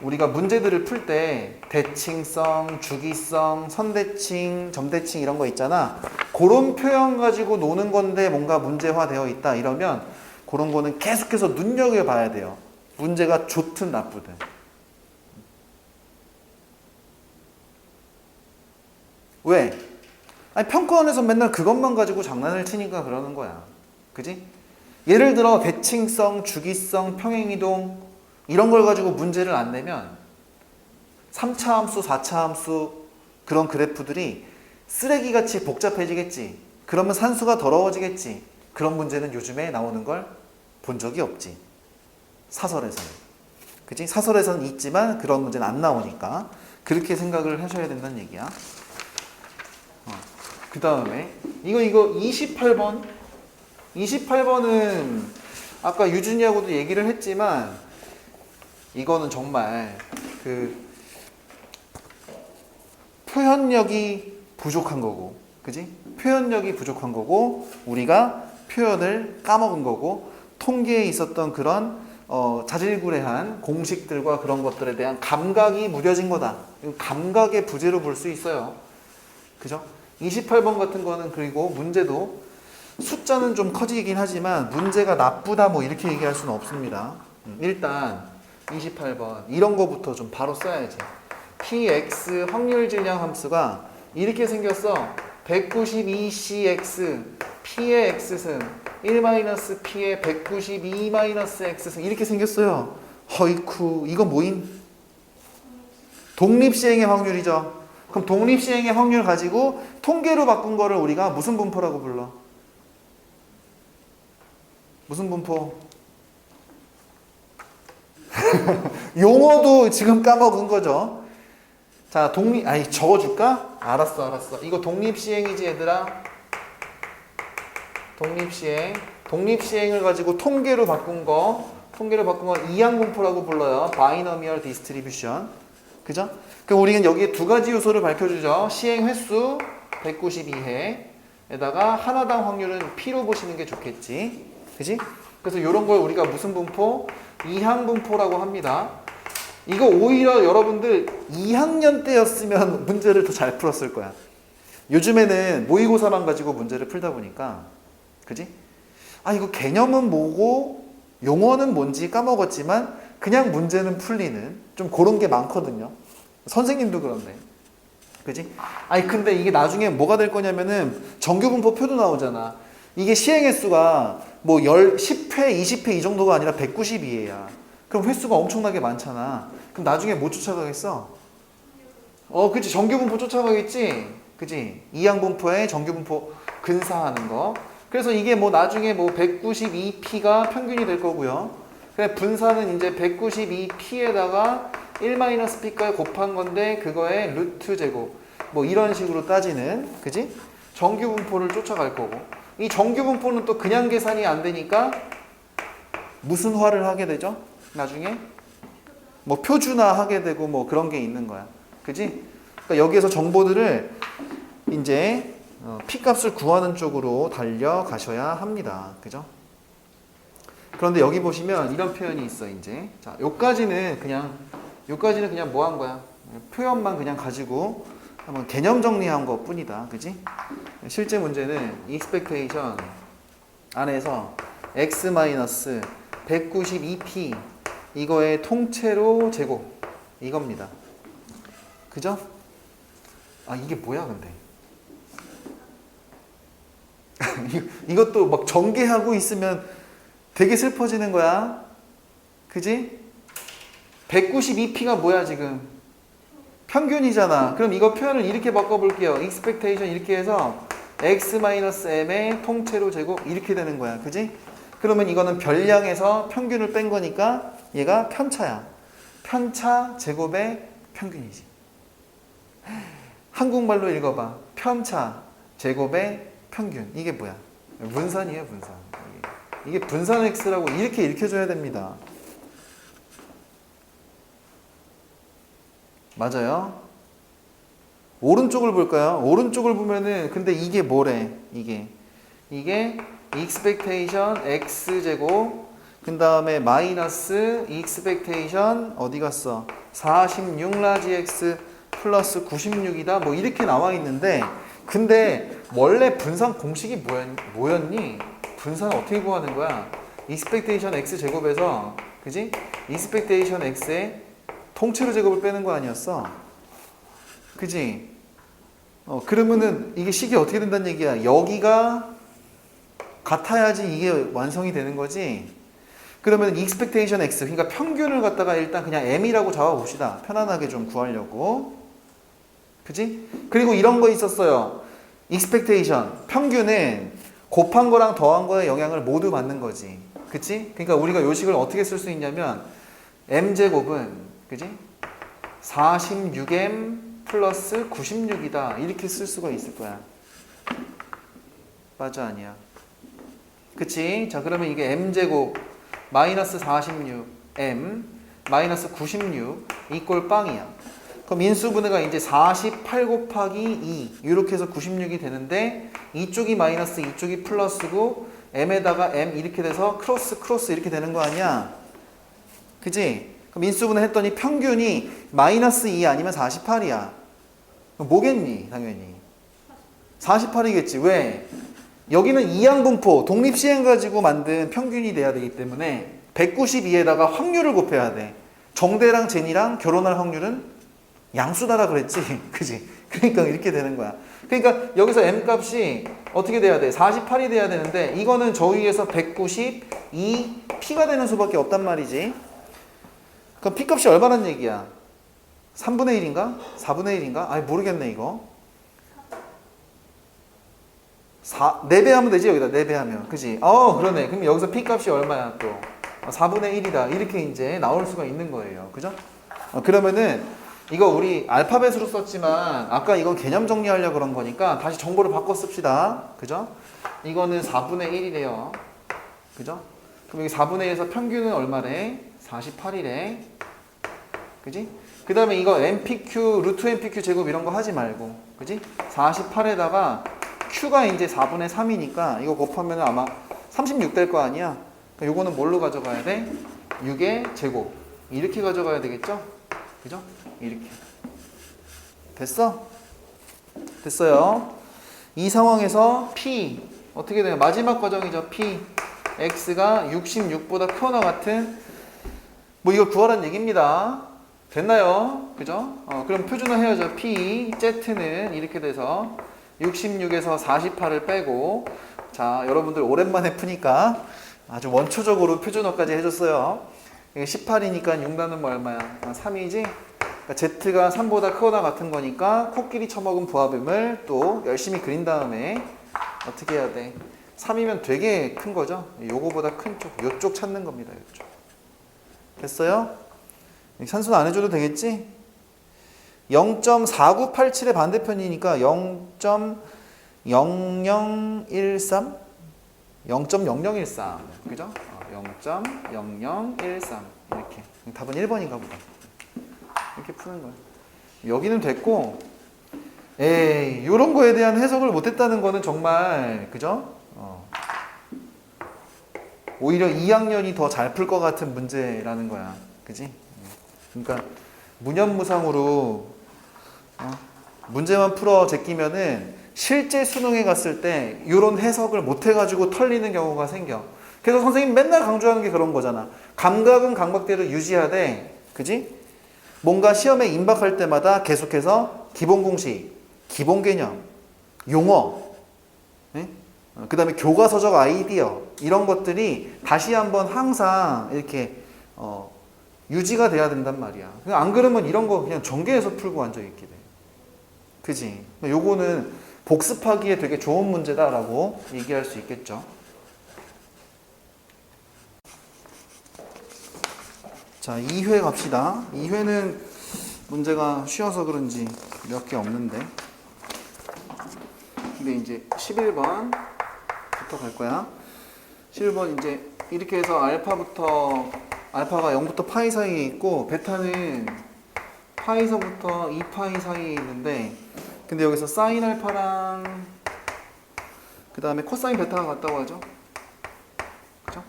우리가 문제들을 풀 때 대칭성, 주기성, 선대칭, 점대칭 이런 거 있잖아. 그런 표현 가지고 노는 건데 뭔가 문제화되어 있다 이러면 그런 거는 계속해서 눈여겨봐야 돼요. 문제가 좋든 나쁘든. 왜? 아니 평가원에서 맨날 그것만 가지고 장난을 치니까 그러는 거야. 그지? 예를 들어 대칭성, 주기성, 평행이동 이런 걸 가지고 문제를 안 내면 3차 함수, 4차 함수 그런 그래프들이 쓰레기같이 복잡해지겠지. 그러면 산수가 더러워지겠지. 그런 문제는 요즘에 나오는 걸 본 적이 없지. 사설에서는. 그치? 사설에서는 있지만 그런 문제는 안 나오니까 그렇게 생각을 하셔야 된다는 얘기야. 그 다음에 이거 28번 28번은 아까 유준이하고도 얘기를 했지만 이거는 정말 그 표현력이 부족한 거고, 그지? 표현력이 부족한 거고 우리가 표현을 까먹은 거고 통계에 있었던 그런 자질구레한 공식들과 그런 것들에 대한 감각이 무뎌진 거다. 감각의 부재로 볼 수 있어요. 그죠? 28번 같은 거는 그리고 문제도 숫자는 좀 커지긴 하지만 문제가 나쁘다 뭐 이렇게 얘기할 수는 없습니다. 일단 28번 이런 거부터 좀 바로 써야지. px 확률 질량 함수가 이렇게 생겼어. 192cx p의 x승 1-p의 192-x승 이렇게 생겼어요. 허이쿠 이거 뭐임? 독립시행의 확률이죠. 그럼 독립시행의 확률 가지고 통계로 바꾼 거를 우리가 무슨 분포라고 불러? 무슨 분포? 용어도 지금 까먹은 거죠. 자, 적어줄까? 알았어. 이거 독립시행이지, 얘들아? 독립시행을 가지고 통계로 바꾼 거 이항분포라고 불러요. 바이너미얼 디스트리뷰션. 그죠? 그럼 우리는 여기에 두 가지 요소를 밝혀주죠. 시행 횟수 192회에다가 하나당 확률은 P로 보시는 게 좋겠지. 그지? 그래서 이런 걸 우리가 무슨 분포? 이항분포라고 합니다. 이거 오히려 여러분들 2학년 때였으면 문제를 더 잘 풀었을 거야. 요즘에는 모의고사만 가지고 문제를 풀다 보니까, 그지? 이거 개념은 뭐고 용어는 뭔지 까먹었지만 그냥 문제는 풀리는 좀 그런 게 많거든요. 선생님도 그런데. 그지? 근데 이게 나중에 뭐가 될 거냐면은 정규분포 표도 나오잖아. 이게 시행 횟수가 뭐 10회, 20회 이 정도가 아니라 192회야. 그럼 횟수가 엄청나게 많잖아. 그럼 나중에 뭐 쫓아가겠어? 그치. 정규분포 쫓아가겠지? 그치. 이항분포에 정규분포 근사하는 거. 그래서 이게 뭐 나중에 뭐 192p가 평균이 될 거고요. 그래, 분사는 이제 192p에다가 1-p까지 곱한 건데 그거의 루트 제곱. 뭐 이런 식으로 따지는, 그지? 정규분포를 쫓아갈 거고. 이 정규분포는 또 그냥 계산이 안 되니까 무슨 화를 하게 되죠? 나중에? 뭐 표준화 하게 되고 뭐 그런 게 있는 거야. 그지? 그러니까 여기에서 정보들을 이제 P값을 구하는 쪽으로 달려가셔야 합니다. 그죠? 그런데 여기 보시면 이런 표현이 있어, 이제. 자, 요까지는 그냥 뭐 한 거야? 표현만 그냥 가지고 한번 개념 정리한 것 뿐이다. 그지? 실제 문제는 expectation 안에서 x-192p 이거의 통째로 제곱 이겁니다. 그죠? 아, 이게 뭐야, 근데? 이것도 막 전개하고 있으면 되게 슬퍼지는 거야. 그지? 192p가 뭐야, 지금? 평균이잖아. 그럼 이거 표현을 이렇게 바꿔볼게요. expectation 이렇게 해서 x-m의 통째로 제곱 이렇게 되는 거야. 그지? 그러면 이거는 별량에서 평균을 뺀 거니까 얘가 편차야. 편차 제곱의 평균이지. 한국말로 읽어봐. 편차 제곱의 평균. 이게 뭐야? 분산이에요, 분산. 이게 분산 x라고 이렇게 읽혀줘야 됩니다. 맞아요? 오른쪽을 볼까요? 오른쪽을 보면은 근데 이게 뭐래? 이게 expectation x제곱 그 다음에 마이너스 expectation 어디 갔어? 46 라지 x 플러스 96이다 뭐 이렇게 나와 있는데 근데 원래 분산 공식이 뭐였니? 분산 어떻게 구하는 거야? expectation x제곱에서 그지? expectation x의 통째로 제곱을 빼는 거 아니었어? 그지? 그러면은 이게 식이 어떻게 된다는 얘기야? 여기가 같아야지 이게 완성이 되는 거지. 그러면 expectation x 그러니까 평균을 갖다가 일단 그냥 m이라고 잡아봅시다. 편안하게 좀 구하려고. 그지? 그리고 이런 거 있었어요. expectation 평균은 곱한 거랑 더한 거의 영향을 모두 받는 거지. 그치? 그러니까 우리가 요 식을 어떻게 쓸 수 있냐면 m제곱은 그지? 46m 플러스 96이다. 이렇게 쓸 수가 있을 거야. 맞아, 아니야? 그치? 자, 그러면 이게 m제곱 마이너스 46m 마이너스 96 이꼴 빵이야. 그럼 인수분해가 이제 48 곱하기 2 이렇게 해서 96이 되는데 이쪽이 마이너스 이쪽이 플러스고 m에다가 m 이렇게 돼서 크로스 이렇게 되는 거 아니야? 그치? 그럼 인수분해 했더니 평균이 마이너스 2 아니면 48이야. 그럼 뭐겠니? 당연히 48이겠지. 왜? 여기는 이항분포 독립시행 가지고 만든 평균이 돼야 되기 때문에 192에다가 확률을 곱해야 돼. 정대랑 제니랑 결혼할 확률은 양수다라 그랬지. 그지? 그러니까 이렇게 되는 거야. 그러니까 여기서 m값이 어떻게 돼야 돼? 48이 돼야 되는데 이거는 저 위에서 192p가 되는 수밖에 없단 말이지. 그럼 P값이 얼마란 얘기야? 3분의 1인가? 4분의 1인가? 아니 모르겠네 이거. 4배 하면 되지 여기다 4배 하면. 그지? 그러네. 그럼 여기서 P값이 얼마야 또? 4분의 1이다. 이렇게 이제 나올 수가 있는 거예요. 그죠? 그러면은 이거 우리 알파벳으로 썼지만 아까 이건 개념 정리하려고 그런 거니까 다시 정보를 바꿔 씁시다. 그죠? 이거는 4분의 1이래요. 그죠? 그럼 여기 4분의 1에서 평균은 얼마래? 48이래. 그지? 그 다음에 이거 MPQ, 루트 MPQ 제곱 이런 거 하지 말고. 그지? 48에다가 Q가 이제 4분의 3이니까 이거 곱하면 아마 36 될 거 아니야? 그러니까 요거는 뭘로 가져가야 돼? 6의 제곱. 이렇게 가져가야 되겠죠? 그죠? 이렇게. 됐어? 됐어요. 이 상황에서 P 어떻게 돼요? 마지막 과정이죠. P X가 66보다 크거나 같은 뭐 이걸 구하라는 얘기입니다. 됐나요? 그죠? 그럼 표준화 해야죠. P Z는 이렇게 돼서 66에서 48을 빼고 자 여러분들 오랜만에 푸니까 아주 원초적으로 표준화까지 해줬어요. 이게 18이니까 6나누면 뭐 얼마야? 3이지? 그러니까 Z가 3보다 크거나 같은 거니까 코끼리 처먹은 부하뱀을 또 열심히 그린 다음에 어떻게 해야 돼? 3이면 되게 큰 거죠? 요거보다 큰 쪽, 요쪽 찾는 겁니다. 요쪽. 됐어요? 산수는 안 해줘도 되겠지? 0.4987의 반대편이니까 0.0013? 0.0013 그죠? 0.0013 이렇게 답은 1번인가 보다. 이렇게 푸는 거야. 여기는 됐고, 에이 요런 거에 대한 해석을 못했다는 거는 정말 그죠? 오히려 2학년이 더 잘 풀 것 같은 문제라는 거야. 그지? 그러니까 무념무상으로 문제만 풀어 제끼면은 실제 수능에 갔을 때 이런 해석을 못 해가지고 털리는 경우가 생겨. 그래서 선생님 맨날 강조하는 게 그런 거잖아. 감각은 감각대로 유지하되, 그지? 뭔가 시험에 임박할 때마다 계속해서 기본 공식, 기본 개념, 용어, 네? 그 다음에 교과서적 아이디어 이런 것들이 다시 한번 항상 이렇게 유지가 돼야 된단 말이야. 안 그러면 이런 거 그냥 전개해서 풀고 앉아있게 돼. 그지? 요거는 복습하기에 되게 좋은 문제다라고 얘기할 수 있겠죠. 자, 2회 갑시다. 2회는 문제가 쉬워서 그런지 몇 개 없는데. 근데 이제 11번부터 갈 거야. 11번 이제 이렇게 해서 알파가 0부터 파이 사이에 있고 베타는 파이서부터 2파이 사이에 있는데, 근데 여기서 사인 알파랑 그 다음에 코사인 베타가 같다고 하죠. 그죠?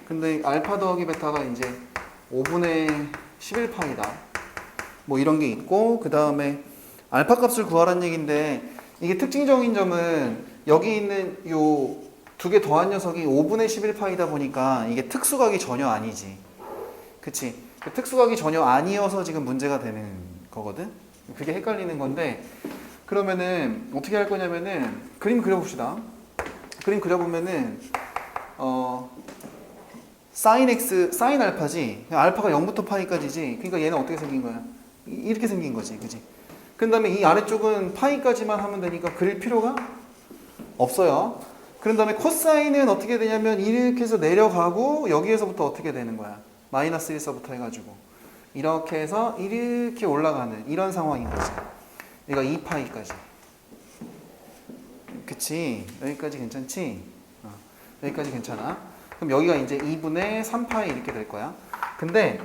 근데 알파 더하기 베타가 이제 5분의 11파이다. 뭐 이런 게 있고, 그 다음에 알파 값을 구하라는 얘기인데, 이게 특징적인 점은 여기 있는 요 두 개 더한 녀석이 5분의 11파이다 보니까 이게 특수각이 전혀 아니지. 그치? 특수각이 전혀 아니어서 지금 문제가 되는 거거든? 그게 헷갈리는 건데, 그러면은 어떻게 할 거냐면은 그림 그려봅시다. 그림 그려보면은 사인 x, 사인 알파지. 알파가 0부터 파이까지지. 그러니까 얘는 어떻게 생긴 거야? 이렇게 생긴 거지. 그지? 그 다음에 이 아래쪽은 파이까지만 하면 되니까 그릴 필요가 없어요. 그런 다음에 코사인은 어떻게 되냐면 이렇게 해서 내려가고 여기에서부터 어떻게 되는 거야? 마이너스 1서부터 해가지고 이렇게 해서 이렇게 올라가는 이런 상황인 거지. 얘가 2파이까지. 그치? 여기까지 괜찮지? 여기까지 괜찮아. 그럼 여기가 이제 2분의 3파이 이렇게 될 거야. 근데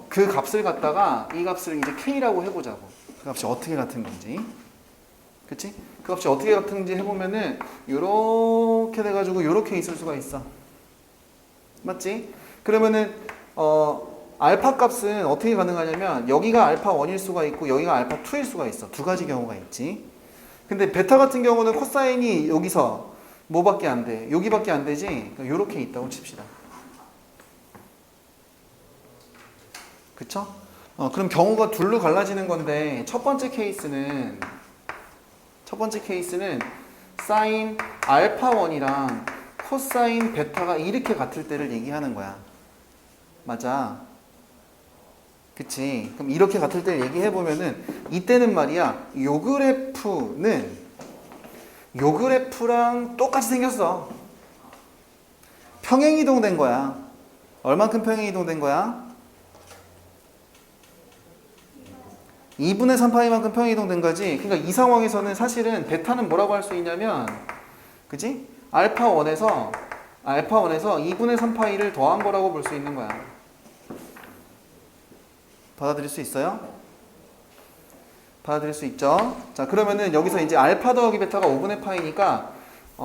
그 값을 갖다가 이 값을 이제 k라고 해보자고. 그 값이 어떻게 같은 건지. 그치? 그 값이 어떻게 같은지 해보면은 요렇게 돼가지고 요렇게 있을 수가 있어. 맞지? 그러면은 알파 값은 어떻게 가능하냐면 여기가 알파 1일 수가 있고 여기가 알파 2일 수가 있어. 두 가지 경우가 있지. 근데 베타 같은 경우는 코사인이 여기서 뭐밖에 안 돼? 여기밖에 안 되지? 그러니까 요렇게 있다고 칩시다. 그쵸? 그럼 경우가 둘로 갈라지는 건데 첫 번째 케이스는 사인 알파 1이랑 코사인 베타가 이렇게 같을 때를 얘기하는 거야. 맞아. 그치? 그럼 이렇게 같을 때 얘기해보면은 이때는 말이야 요 그래프랑 똑같이 생겼어. 평행이동된 거야. 얼만큼 평행이동된 거야? 2분의 3파이만큼 평행이동된 거지. 그러니까 이 상황에서는 사실은 베타는 뭐라고 할 수 있냐면, 그치? 알파 1에서 2분의 3파이를 더한 거라고 볼 수 있는 거야. 받아들일 수 있어요? 받아들일 수 있죠? 자, 그러면은 여기서 이제 알파 더하기 베타가 5분의 파이니까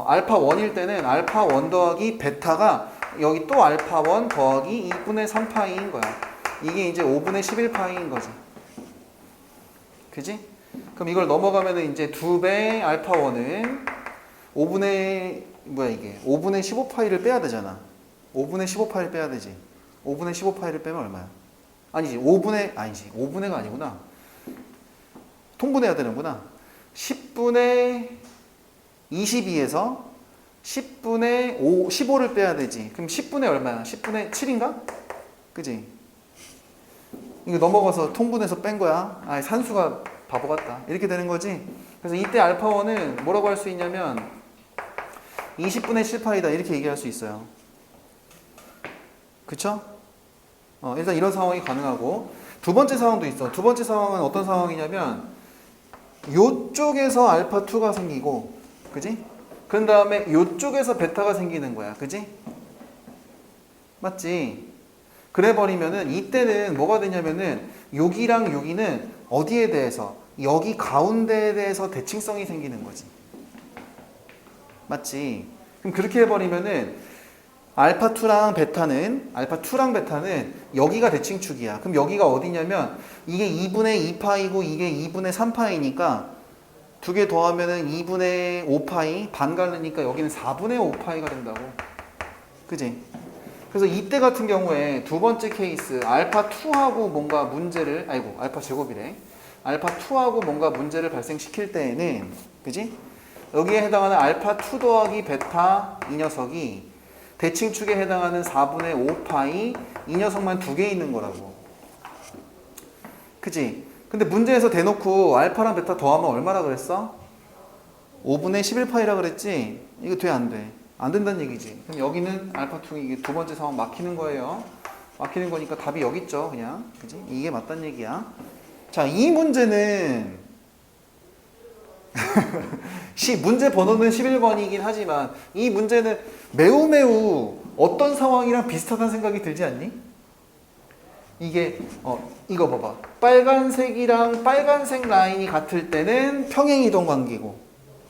알파 1일 때는 알파 1 더하기 베타가 여기 또 알파 1 더하기 2분의 3파이인 거야. 이게 이제 5분의 11파이인 거지. 그지? 그럼 이걸 넘어가면은 이제 2배 알파 1은 5분의 15파이를 빼야 되잖아. 5분의 15파이를 빼야 되지. 5분의 15파이를 빼면 얼마야? 아니지. 5분의가 아니구나. 통분해야 되는구나. 10분의 22에서 10분의 15를 빼야 되지. 그럼 10분의 얼마야? 10분의 7인가? 그지? 이거 넘어가서 통분해서 뺀 거야. 아, 산수가 바보 같다. 이렇게 되는 거지. 그래서 이때 알파1은 뭐라고 할 수 있냐면 20분의 7파이다 이렇게 얘기할 수 있어요. 그쵸? 일단 이런 상황이 가능하고 두 번째 상황도 있어. 두 번째 상황은 어떤 상황이냐면 요쪽에서 알파2가 생기고 그지? 그런 다음에 요쪽에서 베타가 생기는 거야. 그지? 맞지? 그래 버리면은 이때는 뭐가 되냐면은 여기랑 여기는 어디에 대해서 여기 가운데에 대해서 대칭성이 생기는 거지. 맞지? 그럼 그렇게 해버리면은 알파2랑 베타는 여기가 대칭축이야. 그럼 여기가 어디냐면 이게 2분의 2파이고 이게 2분의 3파이니까 두 개 더하면은 2분의 5파이 반 갈르니까 여기는 4분의 5파이가 된다고. 그지? 그래서 이때 같은 경우에 두 번째 케이스 알파2하고 뭔가 문제를 알파 제곱이래. 알파2하고 뭔가 문제를 발생시킬 때에는 그지? 여기에 해당하는 알파2 더하기 베타 이 녀석이 대칭축에 해당하는 4분의 5파이 이 녀석만 두 개 있는 거라고. 그지? 근데 문제에서 대놓고 알파랑 베타 더하면 얼마라 그랬어? 5분의 11파이라 그랬지? 이거 돼 안 돼? 안 된다는 얘기지. 그럼 여기는 알파2 이게 두 번째 상황 막히는 거예요. 막히는 거니까 답이 여기 있죠 그냥. 그지? 이게 맞다는 얘기야. 자, 이 문제는 문제 번호는 11번이긴 하지만 이 문제는 매우 어떤 상황이랑 비슷하다는 생각이 들지 않니? 이게 이거 봐봐. 빨간색이랑 빨간색 라인이 같을 때는 평행이동 관계고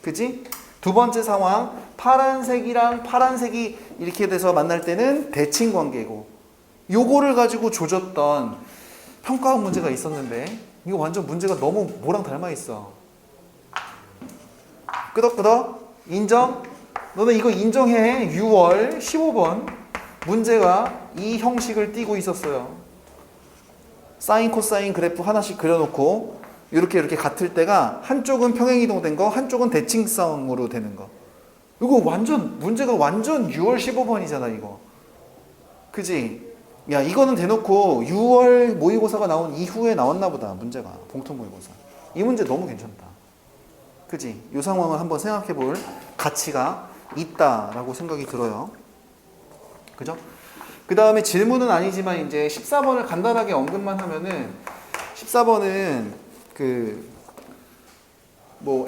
그지? 두 번째 상황 파란색이랑 파란색이 이렇게 돼서 만날 때는 대칭 관계고 요거를 가지고 조졌던 평가원 문제가 있었는데 이거 완전 문제가 너무 뭐랑 닮아 있어. 끄덕끄덕 인정? 너는 이거 인정해. 6월 15번 문제가 이 형식을 띠고 있었어요. 사인 코사인 그래프 하나씩 그려놓고 이렇게 같을 때가 한쪽은 평행이동된 거 한쪽은 대칭성으로 되는 거. 이거 완전 문제가 완전 6월 15번이잖아 이거. 그지? 야 이거는 대놓고 6월 모의고사가 나온 이후에 나왔나 보다 문제가. 봉투 모의고사. 이 문제 너무 괜찮다. 그지? 이 상황을 한번 생각해 볼 가치가 있다라고 생각이 들어요. 그죠? 그 다음에 질문은 아니지만 이제 14번을 간단하게 언급만 하면은 14번은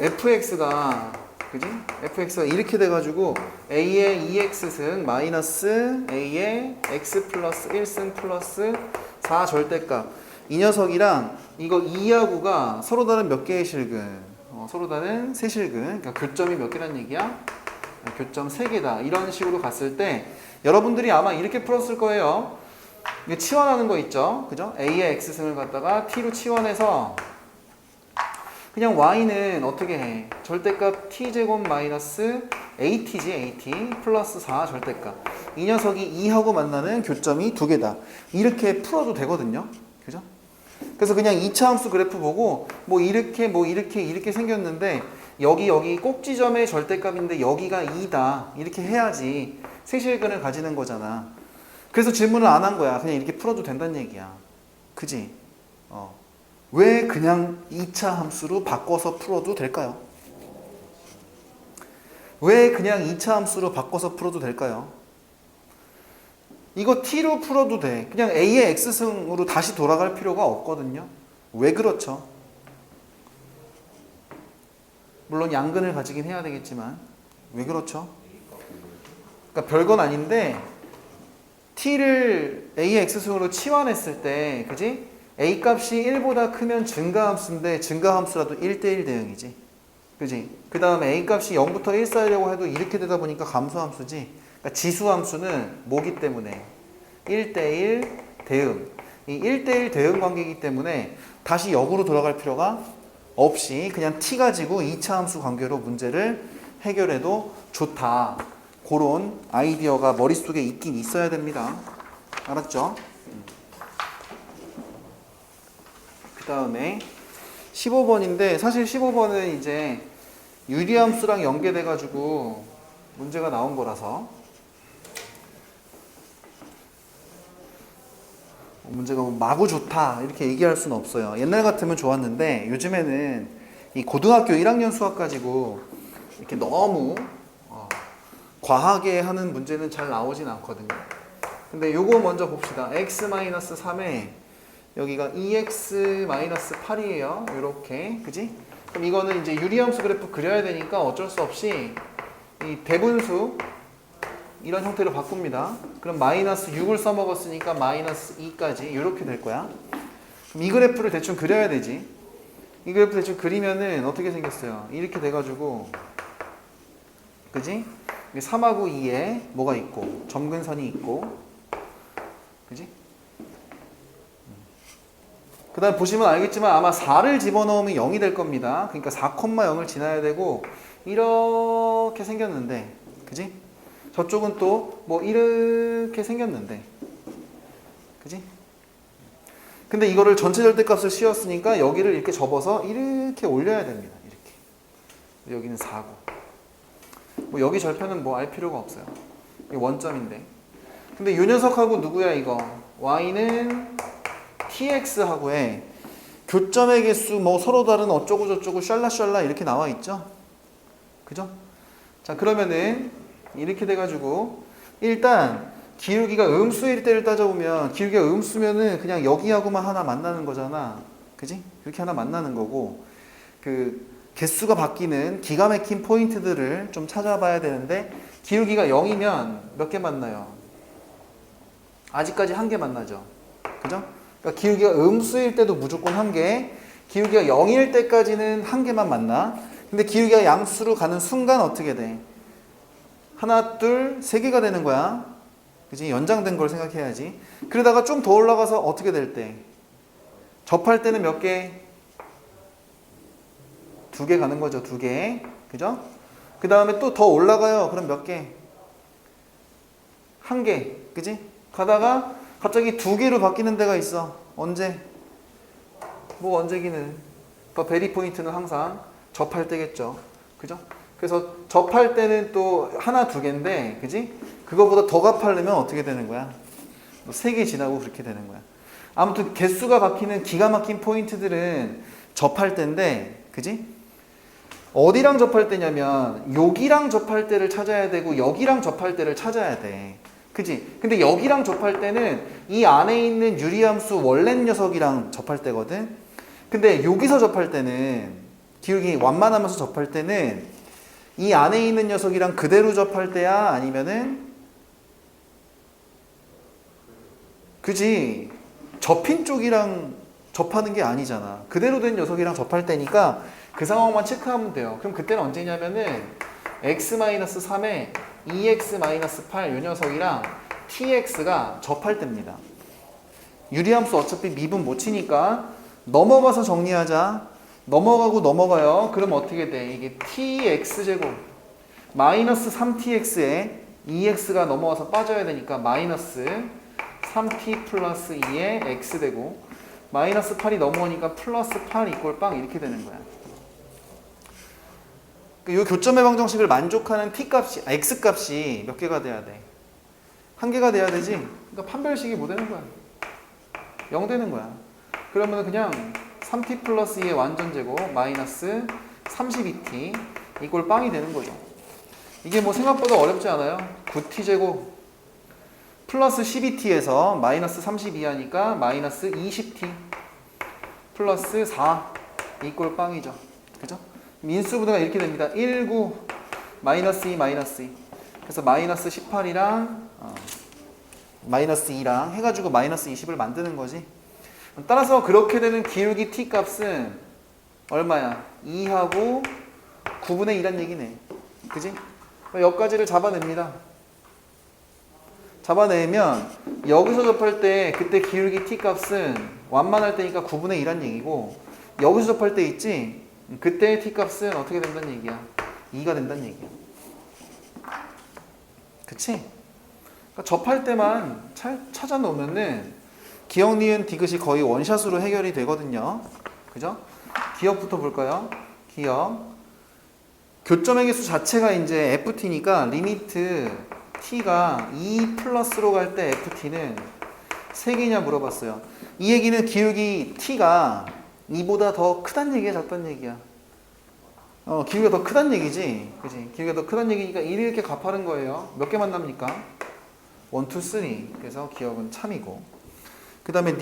fx가 그지? fx가 이렇게 돼가지고 a의 2x승 마이너스 a의 x 플러스 1승 플러스 4 절대값 이 녀석이랑 이거 2하고가 서로 다른 몇 개의 실근? 서로 다른 세 실근. 그러니까 교점이 몇 개란 얘기야? 교점 3개다. 이런 식으로 갔을 때 여러분들이 아마 이렇게 풀었을 거예요. 이게 치환하는 거 있죠? 그죠? a의 x승을 갖다가 t로 치환해서 그냥 y는 어떻게 해? 절대값 t제곱 마이너스 at지 at 플러스 4 절대값 이 녀석이 2하고 만나는 교점이 2개다. 이렇게 풀어도 되거든요. 그죠? 그래서 그냥 2차 함수 그래프 보고 이렇게 생겼는데 여기 꼭지점의 절대값인데 여기가 2다. 이렇게 해야지 세실근을 가지는 거잖아. 그래서 질문을 안 한 거야. 그냥 이렇게 풀어도 된다는 얘기야. 그지? 왜 그냥 2차 함수로 바꿔서 풀어도 될까요? 왜 그냥 2차 함수로 바꿔서 풀어도 될까요? 이거 t로 풀어도 돼. 그냥 a의 x승으로 다시 돌아갈 필요가 없거든요. 왜 그렇죠? 물론 양근을 가지긴 해야 되겠지만 왜 그렇죠? 그러니까 별건 아닌데 t를 a의 x승으로 치환했을 때 그지? a 값이 1보다 크면 증가함수인데 증가함수라도 1대1 대응이지. 그지? 그 다음에 a 값이 0부터 1 쌓으려고 해도 이렇게 되다 보니까 감소함수지. 그러니까 지수함수는 뭐기 때문에 1대1 대응. 이 1대1 대응 관계이기 때문에 다시 역으로 돌아갈 필요가 없이 그냥 t 가지고 2차 함수 관계로 문제를 해결해도 좋다. 그런 아이디어가 머릿속에 있긴 있어야 됩니다. 알았죠? 그 다음에 15번인데 사실 15번은 이제 유리함수랑 연계돼 가지고 문제가 나온 거라서 문제가 뭐 마구 좋다 이렇게 얘기할 수는 없어요. 옛날 같으면 좋았는데 요즘에는 이 고등학교 1학년 수학 가지고 이렇게 너무 과하게 하는 문제는 잘 나오진 않거든요. 근데 요거 먼저 봅시다. x-3에 여기가 2x-8이에요. 요렇게. 그지? 그럼 이거는 이제 유리함수 그래프 그려야 되니까 어쩔 수 없이 이 대분수 이런 형태로 바꿉니다. 그럼 마이너스 6을 써먹었으니까 마이너스 2까지 이렇게 될 거야. 그럼 이 그래프를 대충 그려야 되지. 이 그래프 대충 그리면은 어떻게 생겼어요? 이렇게 돼가지고 그지? 3하고 2에 뭐가 있고 점근선이 있고 그지? 그 다음에 보시면 알겠지만 아마 4를 집어넣으면 0이 될 겁니다. 그러니까 4,0을 지나야 되고 이렇게 생겼는데 그지? 저쪽은 또 뭐 이렇게 생겼는데 그지? 근데 이거를 전체 절대값을 씌웠으니까 여기를 이렇게 접어서 이렇게 올려야 됩니다. 이렇게. 여기는 4고 뭐 여기 절편은 뭐 알 필요가 없어요. 이게 원점인데. 근데 이 녀석하고 누구야 이거? y는 tx하고의 교점의 개수 뭐 서로 다른 어쩌고 저쩌고 샬라샬라 이렇게 나와 있죠? 그죠? 자 그러면은 이렇게 돼가지고 일단 기울기가 음수일 때를 따져보면 기울기가 음수면은 그냥 여기하고만 하나 만나는 거잖아. 그지? 이렇게 하나 만나는 거고 그 개수가 바뀌는 기가 막힌 포인트들을 좀 찾아봐야 되는데 기울기가 0이면 몇 개 만나요? 아직까지 한 개 만나죠. 그죠? 그러니까 기울기가 음수일 때도 무조건 한 개, 기울기가 0일 때까지는 한 개만 만나. 근데 기울기가 양수로 가는 순간 어떻게 돼? 하나, 둘, 세 개가 되는 거야. 그지? 연장된 걸 생각해야지. 그러다가 좀 더 올라가서 어떻게 될 때? 접할 때는 몇 개? 2개 가는 거죠. 2개. 그죠? 그 다음에 또 더 올라가요. 그럼 몇 개? 1개. 그지? 가다가 갑자기 2개로 바뀌는 데가 있어. 언제? 뭐 언제기는. 베리 포인트는 항상 접할 때겠죠. 그죠? 그래서 접할 때는 또 하나, 2개인데, 그지? 그거보다 더 갚으려면 어떻게 되는 거야? 3개 지나고 그렇게 되는 거야. 아무튼 개수가 바뀌는 기가 막힌 포인트들은 접할 때인데, 그지? 어디랑 접할 때냐면 여기랑 접할 때를 찾아야 되고 여기랑 접할 때를 찾아야 돼. 그지? 근데 여기랑 접할 때는 이 안에 있는 유리함수 원래 녀석이랑 접할 때거든. 근데 여기서 접할 때는 기울기 완만하면서 접할 때는 이 안에 있는 녀석이랑 그대로 접할 때야 아니면은 그지? 접힌 쪽이랑 접하는 게 아니잖아. 그대로 된 녀석이랑 접할 때니까 그 상황만 체크하면 돼요. 그럼 그때는 언제냐면은 x-3에 2x-8 이 녀석이랑 tx가 접할 때입니다. 유리함수 어차피 미분 못 치니까 넘어가서 정리하자. 넘어가고 넘어가요. 그럼 어떻게 돼? 이게 tx제곱 마이너스 3tx에 2x가 넘어와서 빠져야 되니까 마이너스 3t 플러스 2에 x 되고 마이너스 8이 넘어오니까 플러스 8 이꼴 빵 이렇게 되는 거야. 이 교점 해방 정식을 만족하는 t 값이 x 값이 몇 개가 돼야 돼? 한 개가 돼야 되지. 그러니까 판별식이 뭐 되는 거야? 0 되는 거야. 그러면 그냥 3t 플러스 2의 완전 제곱 마이너스 32t 이꼴 빵이 되는 거죠. 이게 뭐 생각보다 어렵지 않아요. 9t 제곱 플러스 12t에서 마이너스 32 하니까 마이너스 20t 플러스 4 이꼴 빵이죠. 그죠? 인수분해가 이렇게 됩니다. 1, 9 마이너스 2 마이너스 2 그래서 마이너스 18이랑 마이너스 2랑 해가지고 마이너스 20을 만드는 거지. 따라서 그렇게 되는 기울기 t 값은 얼마야? 2하고 9분의 2란 얘기네. 그지? 여기까지를 잡아냅니다. 잡아내면 여기서 접할 때 그때 기울기 t 값은 완만할 때니까 9분의 2란 얘기고 여기서 접할 때 있지? 그때 t 값은 어떻게 된다는 얘기야? 2가 된다는 얘기야. 그치? 그러니까 접할 때만 찾아 놓으면은 기억, 니은, 디귿이 거의 원샷으로 해결이 되거든요. 그죠? 기억부터 볼까요? 기억. 교점의 개수 자체가 이제 ft니까 리미트 t가 2 플러스로 갈 때 ft는 3개냐 물어봤어요. 이 얘기는 기울기 t가 2보다 더 크단 얘기야, 작단 얘기야? 기울기가 더 크단 얘기지, 그지? 기울기가 더 크단 얘기니까 1 이렇게 갚하는 거예요. 몇 개 만납니까? 1, 2, 3. 그래서 기억은 참이고. 그 다음에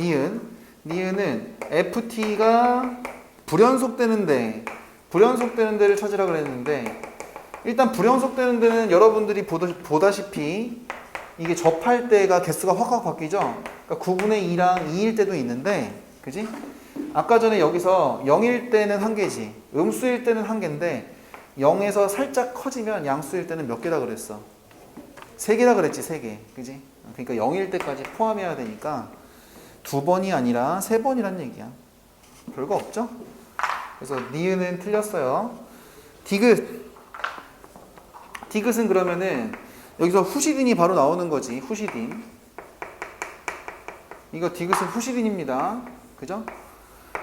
니은은 ft가 불연속되는 데를 찾으라 그랬는데, 일단 불연속되는 데는 여러분들이 보다시피 이게 접할 때가 개수가 확확 바뀌죠? 그러니까 9분의 2랑 2일 때도 있는데, 그지? 아까 전에 여기서 0일 때는 1개지, 음수일 때는 1개인데 0에서 살짝 커지면 양수일 때는 몇 개다 그랬어? 3개다 그랬지, 3개. 그지? 그러니까 0일 때까지 포함해야 되니까 2번이 아니라 3번이란 얘기야. 별거 없죠? 그래서 니은은 틀렸어요. 디귿은 그러면은 여기서 후시딘이 바로 나오는 거지. 후시딘. 이거 디귿은 후시딘입니다. 그죠?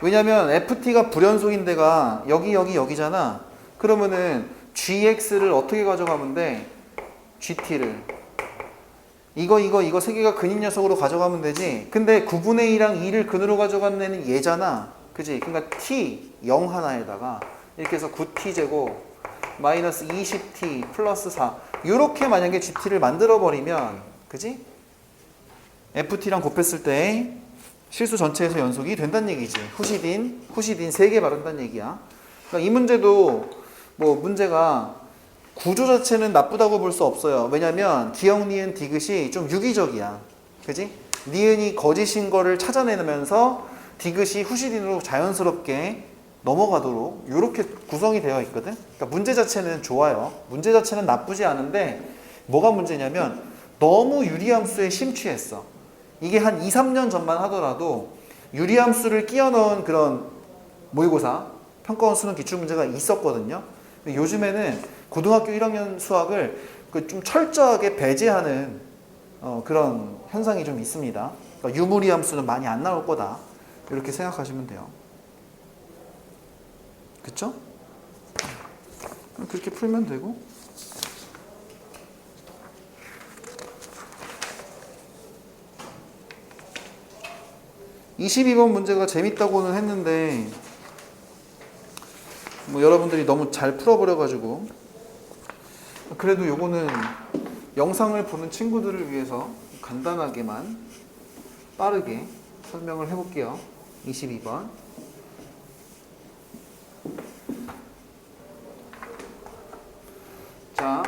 왜냐면 ft가 불연속인 데가 여기잖아. 그러면은 gx를 어떻게 가져가면 돼? gt를 이거 세 개가 근인 녀석으로 가져가면 되지. 근데 9분의 2랑 2를 근으로 가져간 애는 얘잖아. 그지? 그러니까 t 0 하나에다가 이렇게 해서 9t 제곱 마이너스 20t 플러스 4 이렇게 만약에 gt를 만들어 버리면, 그지? ft랑 곱했을 때 실수 전체에서 연속이 된다는 얘기지. 후시딘 3개 바른다는 얘기야. 그러니까 이 문제도 뭐 문제가 구조 자체는 나쁘다고 볼 수 없어요. 왜냐면 기역, 니은, 디귿이 좀 유기적이야. 그지? 니은이 거짓인 거를 찾아내면서 디귿이 후시딘으로 자연스럽게 넘어가도록 이렇게 구성이 되어 있거든. 그러니까 문제 자체는 좋아요. 문제 자체는 나쁘지 않은데 뭐가 문제냐면 너무 유리함수에 심취했어. 이게 한 2, 3년 전만 하더라도 유리함수를 끼워 넣은 그런 모의고사, 평가원 수능 기출문제가 있었거든요. 근데 요즘에는 고등학교 1학년 수학을 좀 철저하게 배제하는 그런 현상이 좀 있습니다. 그러니까 유무리함수는 많이 안 나올 거다. 이렇게 생각하시면 돼요. 그쵸? 그렇게 풀면 되고. 22번 문제가 재밌다고는 했는데 뭐 여러분들이 너무 잘 풀어버려가지고, 그래도 요거는 영상을 보는 친구들을 위해서 간단하게만 빠르게 설명을 해볼게요. 22번. 자,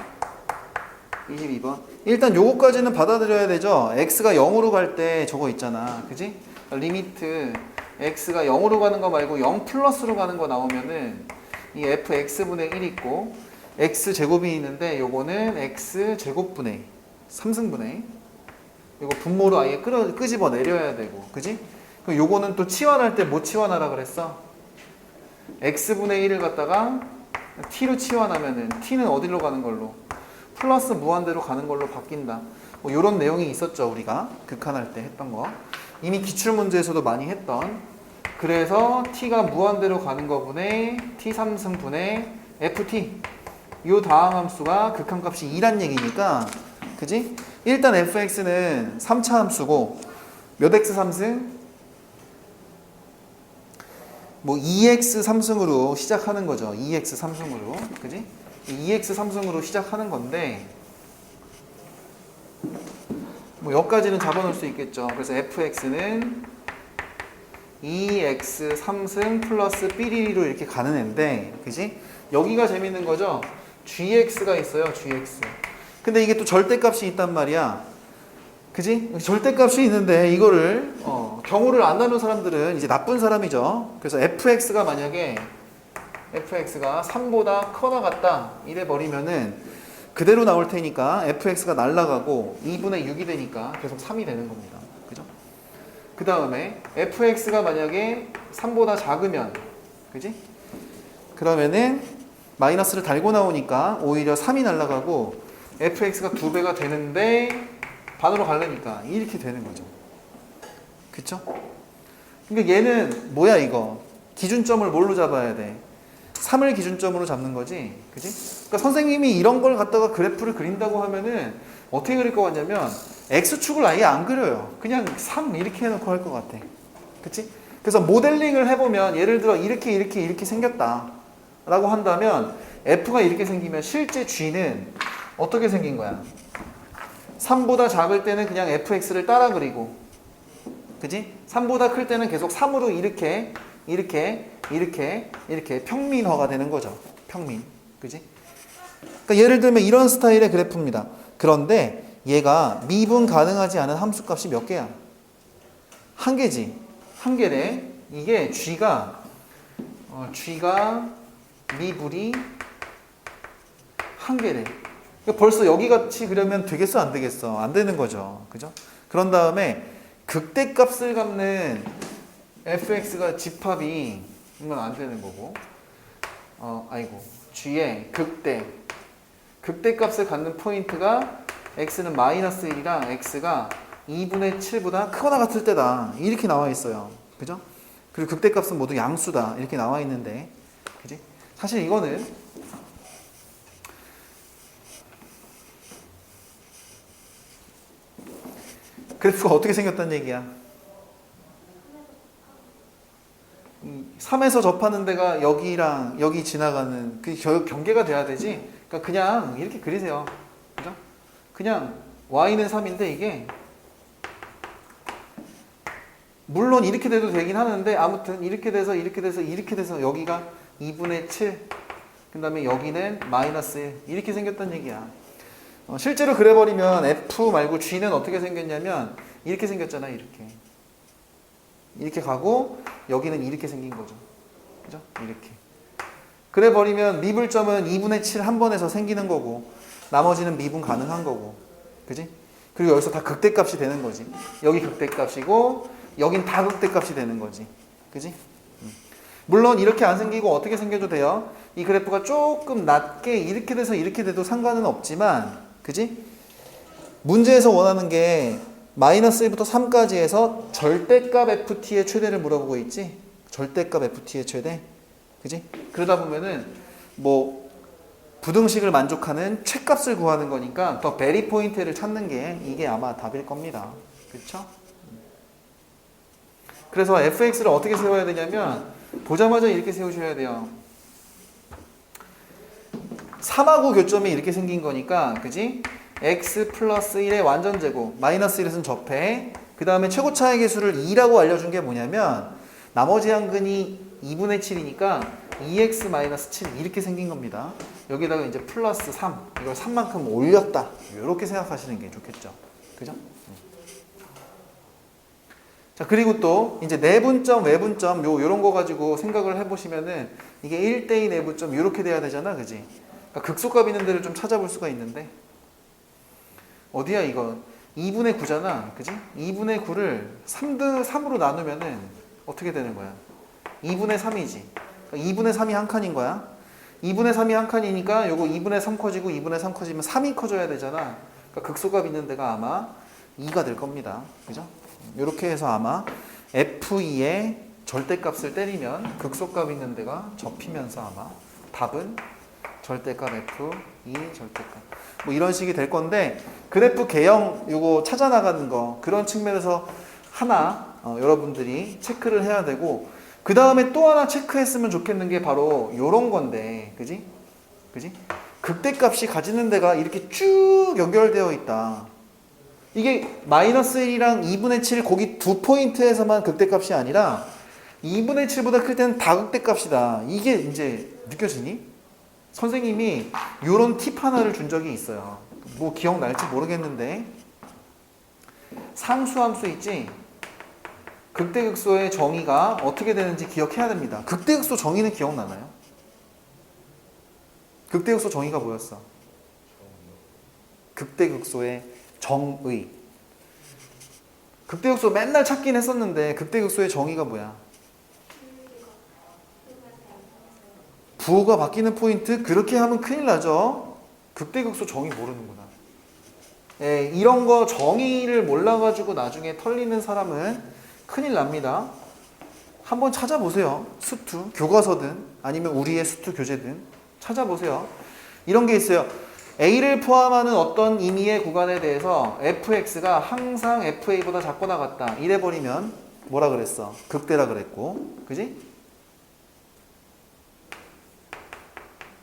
22번. 일단 요거까지는 받아들여야 되죠. x가 0으로 갈 때 저거 있잖아. 그지? 리미트 x가 0으로 가는 거 말고 0 플러스로 가는 거 나오면은 이 fx분의 1 있고 x 제곱이 있는데 요거는 x 제곱분의 3승분의 이거 분모로 아예 끄집어 내려야 되고, 그지? 그럼 요거는 또 치환할 때 뭐 치환하라 그랬어? x분의 1을 갖다가 t로 치환하면은 t는 어디로 가는 걸로? 플러스 무한대로 가는 걸로 바뀐다. 뭐 요런 내용이 있었죠. 우리가 극한할 때 했던 거. 이미 기출문제에서도 많이 했던. 그래서 t가 무한대로 가는 거분의 t3승분의 ft. 요 다항함수가 극한값이 2란 얘기니까, 그지? 일단 fx는 3차 함수고 몇 x 3승? 뭐 2x 3승으로 시작하는 거죠. 2x 3승으로. 그지? 2x 3승으로 시작하는 건데 뭐 여기까지는 잡아놓을 수 있겠죠. 그래서 fx는 2x 3승 플러스 삐리리로 이렇게 가는 애인데, 그지? 여기가 재밌는 거죠. gx가 있어요. gx. 근데 이게 또 절대값이 있단 말이야. 그지? 절대값이 있는데 이거를 경우를 안 나눈 사람들은 이제 나쁜 사람이죠. 그래서 fx가 만약에 fx가 3보다 커나 같다 이래 버리면은 그대로 나올 테니까 fx가 날라가고 2분의 6이 되니까 계속 3이 되는 겁니다. 그죠? 그 다음에 fx가 만약에 3보다 작으면, 그지? 그러면은 마이너스를 달고 나오니까 오히려 3이 날라가고 fx가 2배가 되는데 반으로 가려니까 이렇게 되는 거죠. 그쵸? 그러니까 얘는 뭐야 이거? 기준점을 뭘로 잡아야 돼? 3을 기준점으로 잡는 거지. 그지? 그러니까 선생님이 이런 걸 갖다가 그래프를 그린다고 하면은 어떻게 그릴 것 같냐면 X축을 아예 안 그려요. 그냥 3 이렇게 해놓고 할 것 같아. 그치? 그래서 모델링을 해보면 예를 들어 이렇게 생겼다 라고 한다면 F가 이렇게 생기면 실제 G는 어떻게 생긴 거야? 3보다 작을 때는 그냥 fx를 따라 그리고, 그지? 3보다 클 때는 계속 3으로 이렇게 평민화가 되는 거죠. 평민. 그지? 그러니까 예를 들면 이런 스타일의 그래프입니다. 그런데 얘가 미분 가능하지 않은 함수값이 몇 개야? 한 개지. 한 개래. 이게 G가 미분이 한 개래. 그러니까 벌써 여기 같이 그려면 되겠어 안 되겠어? 안 되는 거죠. 그죠? 그런 다음에 극대값을 갚는 fx가 집합이 이건 안 되는 거고, g의 극대값을 갖는 포인트가 x는 마이너스 1이랑 x가 2분의 7보다 크거나 같을 때다 이렇게 나와 있어요. 그죠? 그리고 극대값은 모두 양수다 이렇게 나와 있는데, 그지? 사실 이거는 그래프가 어떻게 생겼다는 얘기야? 3에서 접하는 데가 여기랑 여기 지나가는 그 경계가 돼야 되지. 그러니까 그냥 이렇게 그리세요. 그죠? 그냥 y는 3인데 이게 물론 이렇게 돼도 되긴 하는데 아무튼 이렇게 돼서 여기가 2분의 7, 그 다음에 여기는 마이너스 1 이렇게 생겼다는 얘기야. 실제로 그래버리면 F 말고 G는 어떻게 생겼냐면 이렇게 생겼잖아. 이렇게 가고 여기는 이렇게 생긴 거죠. 그죠? 이렇게 그래버리면 미분점은 2분의 7 한 번에서 생기는 거고 나머지는 미분 가능한 거고, 그지? 그리고 여기서 다 극대값이 되는 거지. 여기 극대값이고 여긴 다 극대값이 되는 거지. 그지? 물론 이렇게 안 생기고 어떻게 생겨도 돼요. 이 그래프가 조금 낮게 이렇게 돼서 이렇게 돼도 상관은 없지만, 그지? 문제에서 원하는 게 마이너스 1부터 3까지 해서 절대값 ft의 최대를 물어보고 있지. 절대값 ft의 최대. 그지? 그러다 보면은 뭐 부등식을 만족하는 최값을 구하는 거니까 더 베리 포인트를 찾는 게 이게 아마 답일 겁니다. 그렇죠? 그래서 fx를 어떻게 세워야 되냐면 보자마자 이렇게 세우셔야 돼요. 3하고 교점이 이렇게 생긴 거니까, 그지? x 플러스 1의 완전제곱, 마이너스 1에서는 접해. 그 다음에 최고차의 개수를 2라고 알려준 게 뭐냐면 나머지 한근이 2분의 7이니까 2x 마이너스 7 이렇게 생긴 겁니다. 여기다가 이제 플러스 3, 이걸 3만큼 올렸다 이렇게 생각하시는 게 좋겠죠. 그죠? 자, 그리고 또 이제 내분점, 외분점 요런 거 가지고 생각을 해보시면은 이게 1대2 내분점 이렇게 돼야 되잖아. 그지? 그러니까 극소값 있는 데를 좀 찾아볼 수가 있는데 어디야 이거? 2분의 9잖아. 그지? 2분의 9를 3으로 나누면은 어떻게 되는 거야? 2분의 3이지. 그러니까 2분의 3이 한 칸인 거야. 2분의 3이 한 칸이니까 요거 2분의 3 커지고 2분의 3 커지면 3이 커져야 되잖아. 그러니까 극소값 있는 데가 아마 2가 될 겁니다. 그죠? 이렇게 해서 아마 F2의 절대값을 때리면 극소값 있는 데가 접히면서 아마 답은 절대값 F2 절대값 뭐 이런 식이 될 건데, 그래프 개형 요거 찾아 나가는 거 그런 측면에서 하나 여러분들이 체크를 해야 되고, 그 다음에 또 하나 체크했으면 좋겠는 게 바로 요런 건데, 그지? 극대값이 가지는 데가 이렇게 쭉 연결되어 있다. 이게 마이너스 1이랑 2분의 7 거기 두 포인트에서만 극대값이 아니라 2분의 7보다 클 때는 다 극대값이다. 이게 이제 느껴지니? 선생님이 요런 팁 하나를 준 적이 있어요. 뭐 기억날지 모르겠는데 상수함수 있지? 극대극소의 정의가 어떻게 되는지 기억해야 됩니다. 극대극소 정의는 기억나나요? 극대극소 정의가 뭐였어? 극대극소의 정의. 극대극소 맨날 찾긴 했었는데 극대극소의 정의가 뭐야? 부호가 바뀌는 포인트. 그렇게 하면 큰일 나죠. 극대극소 정의 모르는구나. 예, 이런 거 정의를 몰라가지고 나중에 털리는 사람은 큰일 납니다. 한번 찾아보세요. 수투, 교과서든 아니면 우리의 수투 교재든 찾아보세요. 이런 게 있어요. A를 포함하는 어떤 임의의 구간에 대해서 fx가 항상 fa보다 작거나 같다. 이래버리면 뭐라 그랬어? 극대라 그랬고, 그지?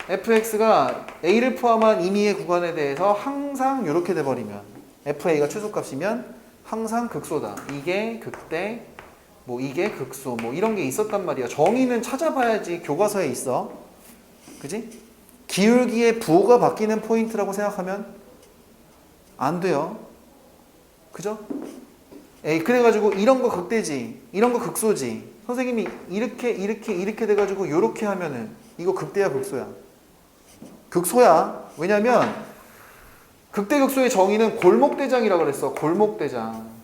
fx가 a를 포함한 임의의 구간에 대해서 항상 이렇게 돼버리면 fa가 최소값이면 항상 극소다. 이게 극대, 뭐 이게 극소, 뭐 이런 게 있었단 말이야. 정의는 찾아봐야지 교과서에 있어. 그지? 기울기의 부호가 바뀌는 포인트라고 생각하면 안 돼요. 그죠? 에이, 그래가지고 이런 거 극대지, 이런 거 극소지. 선생님이 이렇게 돼가지고 요렇게 하면은 이거 극대야 극소야? 극소야. 왜냐면 극대 극소의 정의는 골목대장이라고 그랬어. 골목대장.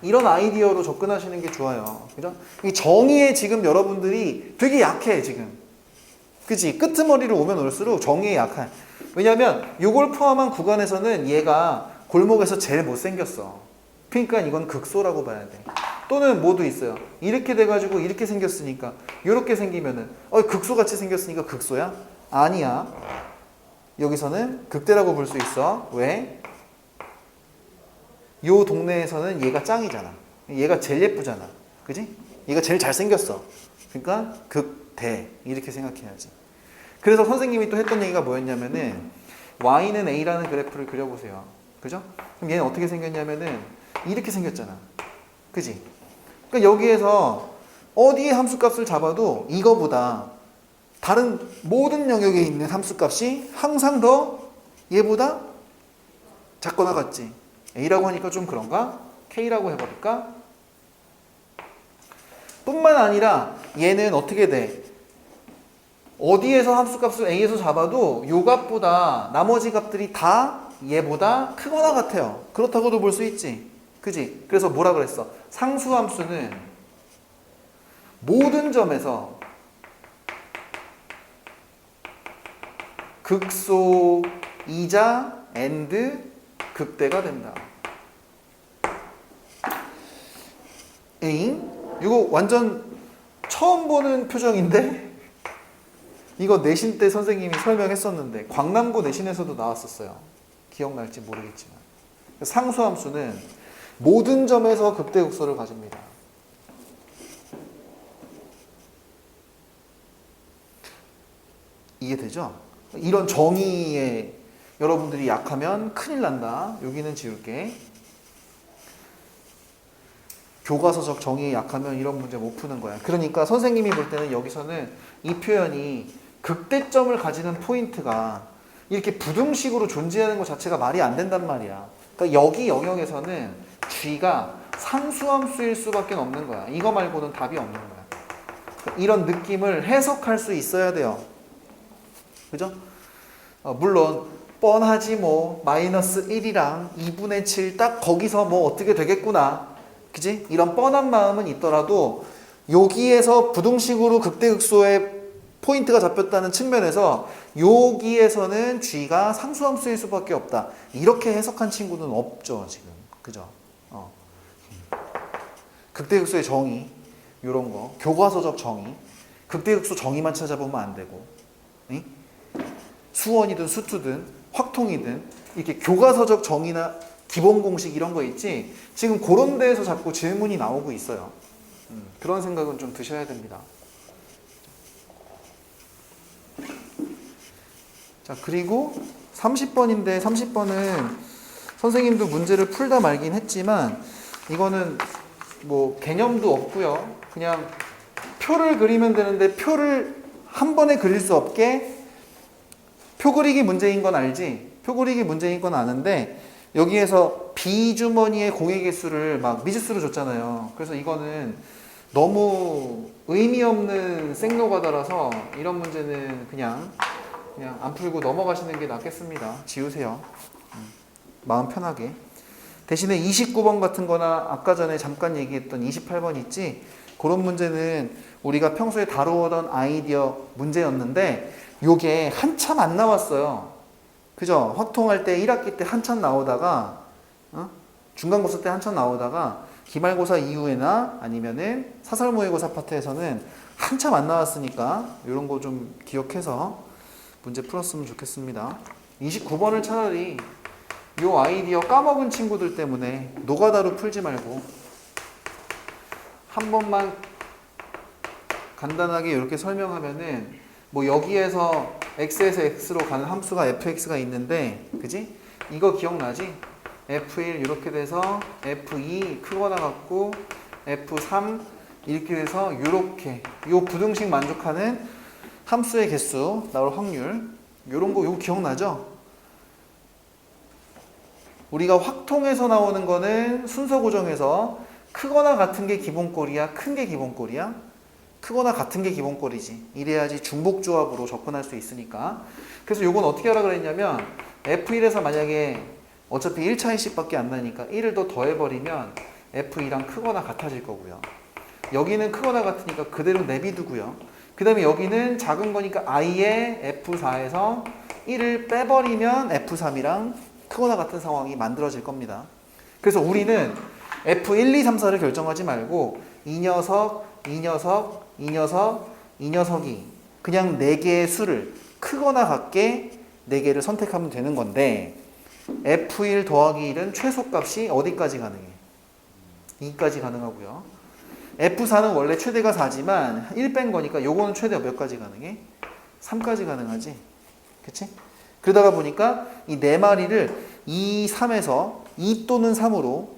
이런 아이디어로 접근하시는 게 좋아요. 그죠? 이 정의에 지금 여러분들이 되게 약해, 지금. 그치? 끄트머리로 오면 올수록 정의에 약해. 왜냐면 요걸 포함한 구간에서는 얘가 골목에서 제일 못생겼어. 그러니까 이건 극소라고 봐야 돼. 또는 뭐도 있어요. 이렇게 돼가지고 이렇게 생겼으니까 이렇게 생기면은 극소같이 생겼으니까 극소야? 아니야. 여기서는 극대라고 볼 수 있어. 왜? 요 동네에서는 얘가 짱이잖아. 얘가 제일 예쁘잖아. 그지? 얘가 제일 잘생겼어. 그러니까 극대 이렇게 생각해야지. 그래서 선생님이 또 했던 얘기가 뭐였냐면은 y는 a라는 그래프를 그려보세요. 그죠? 그럼 얘는 어떻게 생겼냐면은 이렇게 생겼잖아. 그지? 그러니까 여기에서 어디에 함수값을 잡아도 이거보다 다른 모든 영역에 있는 함수값이 항상 더 얘보다 작거나 같지. A라고 하니까 좀 그런가? K라고 해버릴까? 뿐만 아니라 얘는 어떻게 돼? 어디에서 함수값을 A에서 잡아도 요 값보다 나머지 값들이 다 얘보다 크거나 같아요. 그렇다고도 볼 수 있지. 그지? 그래서 뭐라 그랬어? 상수함수는 모든 점에서 극소이자 and 극대가 된다. 에잉? 이거 완전 처음 보는 표정인데? 이거 내신 때 선생님이 설명했었는데 광남고 내신에서도 나왔었어요. 기억날지 모르겠지만. 상수함수는 모든 점에서 극대극소를 가집니다. 이해되죠? 이런 정의에 여러분들이 약하면 큰일 난다. 여기는 지울게. 교과서적 정의에 약하면 이런 문제 못 푸는 거야. 그러니까 선생님이 볼 때는 여기서는 이 표현이 극대점을 가지는 포인트가 이렇게 부등식으로 존재하는 것 자체가 말이 안 된단 말이야. 그러니까 여기 영역에서는 G가 상수함수일 수밖에 없는 거야. 이거 말고는 답이 없는 거야. 그러니까 이런 느낌을 해석할 수 있어야 돼요. 그죠? 물론 뻔하지 뭐 마이너스 1이랑 2분의 7 딱 거기서 뭐 어떻게 되겠구나. 그지? 이런 뻔한 마음은 있더라도 여기에서 부등식으로 극대극소의 포인트가 잡혔다는 측면에서 여기에서는 G가 상수함수일 수밖에 없다. 이렇게 해석한 친구는 없죠, 지금. 그죠? 극대극소의 정의, 이런 거, 교과서적 정의, 극대극소 정의만 찾아보면 안 되고, 응? 수원이든 수투든 확통이든 이렇게 교과서적 정의나 기본 공식 이런 거 있지. 지금 그런 데에서 자꾸 질문이 나오고 있어요. 그런 생각은 좀 드셔야 됩니다. 자, 그리고 30번인데 30번은 선생님도 문제를 풀다 말긴 했지만 이거는 뭐 개념도 없고요. 그냥 표를 그리면 되는데 표를 한 번에 그릴 수 없게 표 그리기 문제인 건 알지? 표 그리기 문제인 건 아는데 여기에서 B주머니의 공의 개수를 막 미지수로 줬잖아요. 그래서 이거는 너무 의미 없는 생노가다라서 이런 문제는 그냥 안 풀고 넘어가시는 게 낫겠습니다. 지우세요. 마음 편하게. 대신에 29번 같은 거나 아까 전에 잠깐 얘기했던 28번 있지? 그런 문제는 우리가 평소에 다루던 아이디어 문제였는데 요게 한참 안 나왔어요. 그죠? 확통할 때 1학기 때 한참 나오다가 중간고사 때 한참 나오다가 기말고사 이후에나 아니면은 사설모의고사 파트에서는 한참 안 나왔으니까 이런 거 좀 기억해서 문제 풀었으면 좋겠습니다. 29번을 차라리 이 아이디어 까먹은 친구들 때문에 노가다로 풀지 말고 한 번만 간단하게 이렇게 설명하면은 뭐 여기에서 x에서 x로 가는 함수가 fx가 있는데, 그지? 이거 기억나지? f1 이렇게 돼서 f2 크거나 같고 f3 이렇게 돼서 이렇게 요 부등식 만족하는 함수의 개수 나올 확률, 요런 거 요거 기억나죠? 우리가 확통에서 나오는 거는 순서 고정에서 크거나 같은 게 기본꼴이야, 큰 게 기본꼴이야? 크거나 같은 게 기본꼴이지. 이래야지 중복조합으로 접근할 수 있으니까. 그래서 요건 어떻게 하라 그랬냐면 F1에서 만약에 어차피 1차이씩밖에 안 나니까 1을 더 더해버리면 F2랑 크거나 같아질 거고요. 여기는 크거나 같으니까 그대로 내비두고요. 그 다음에 여기는 작은 거니까 I의 F4에서 1을 빼버리면 F3이랑 크거나 같은 상황이 만들어질 겁니다. 그래서 우리는 F1, 2, 3, 4를 결정하지 말고 이 녀석, 이 녀석, 이 녀석, 이 녀석이 그냥 4개의 수를 크거나 같게 4개를 선택하면 되는 건데, F1 더하기 1은 최소값이 어디까지 가능해? 2까지 가능하고요. F4는 원래 최대가 4지만 1 뺀 거니까 요거는 최대 몇 가지 가능해? 3까지 가능하지. 그치? 그러다가 보니까 이 4마리를 2, 3에서 2 또는 3으로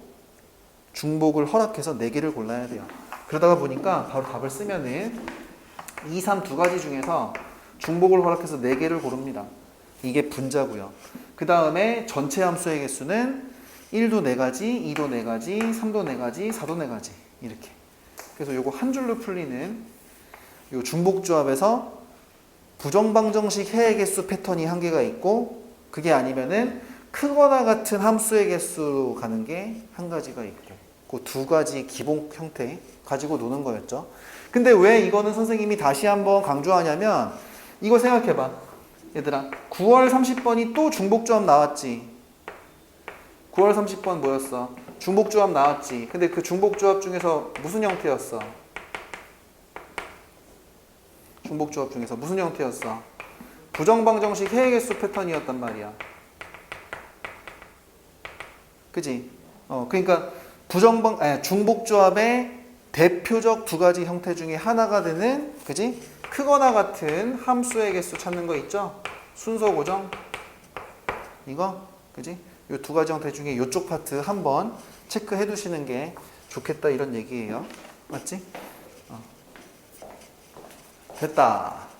중복을 허락해서 4개를 골라야 돼요. 그러다가 보니까 바로 답을 쓰면은 2, 3 두 가지 중에서 중복을 허락해서 4개를 고릅니다. 이게 분자고요. 그 다음에 전체 함수의 개수는 1도 4가지, 2도 4가지, 3도 4가지, 4도 4가지 이렇게. 그래서 요거 한 줄로 풀리는 요 중복조합에서 부정방정식 해의 개수 패턴이 한 개가 있고, 그게 아니면은 크거나 같은 함수의 개수로 가는 게 한 가지가 있고, 그 두 가지 기본 형태 가지고 노는 거였죠. 근데 왜 이거는 선생님이 다시 한번 강조하냐면, 이거 생각해봐. 얘들아, 9월 30번이 또 중복조합 나왔지. 9월 30번 뭐였어? 중복조합 나왔지. 근데 그 중복조합 중에서 무슨 형태였어? 중복조합 중에서 무슨 형태였어? 부정방정식 해의 개수 패턴이었단 말이야. 그지? 그러니까 중복조합의 대표적 두 가지 형태 중에 하나가 되는, 그지? 크거나 같은 함수의 개수 찾는 거 있죠? 순서 고정. 이거, 그지? 이 두 가지 형태 중에 이쪽 파트 한번 체크해 두시는 게 좋겠다, 이런 얘기예요. 맞지? 됐다.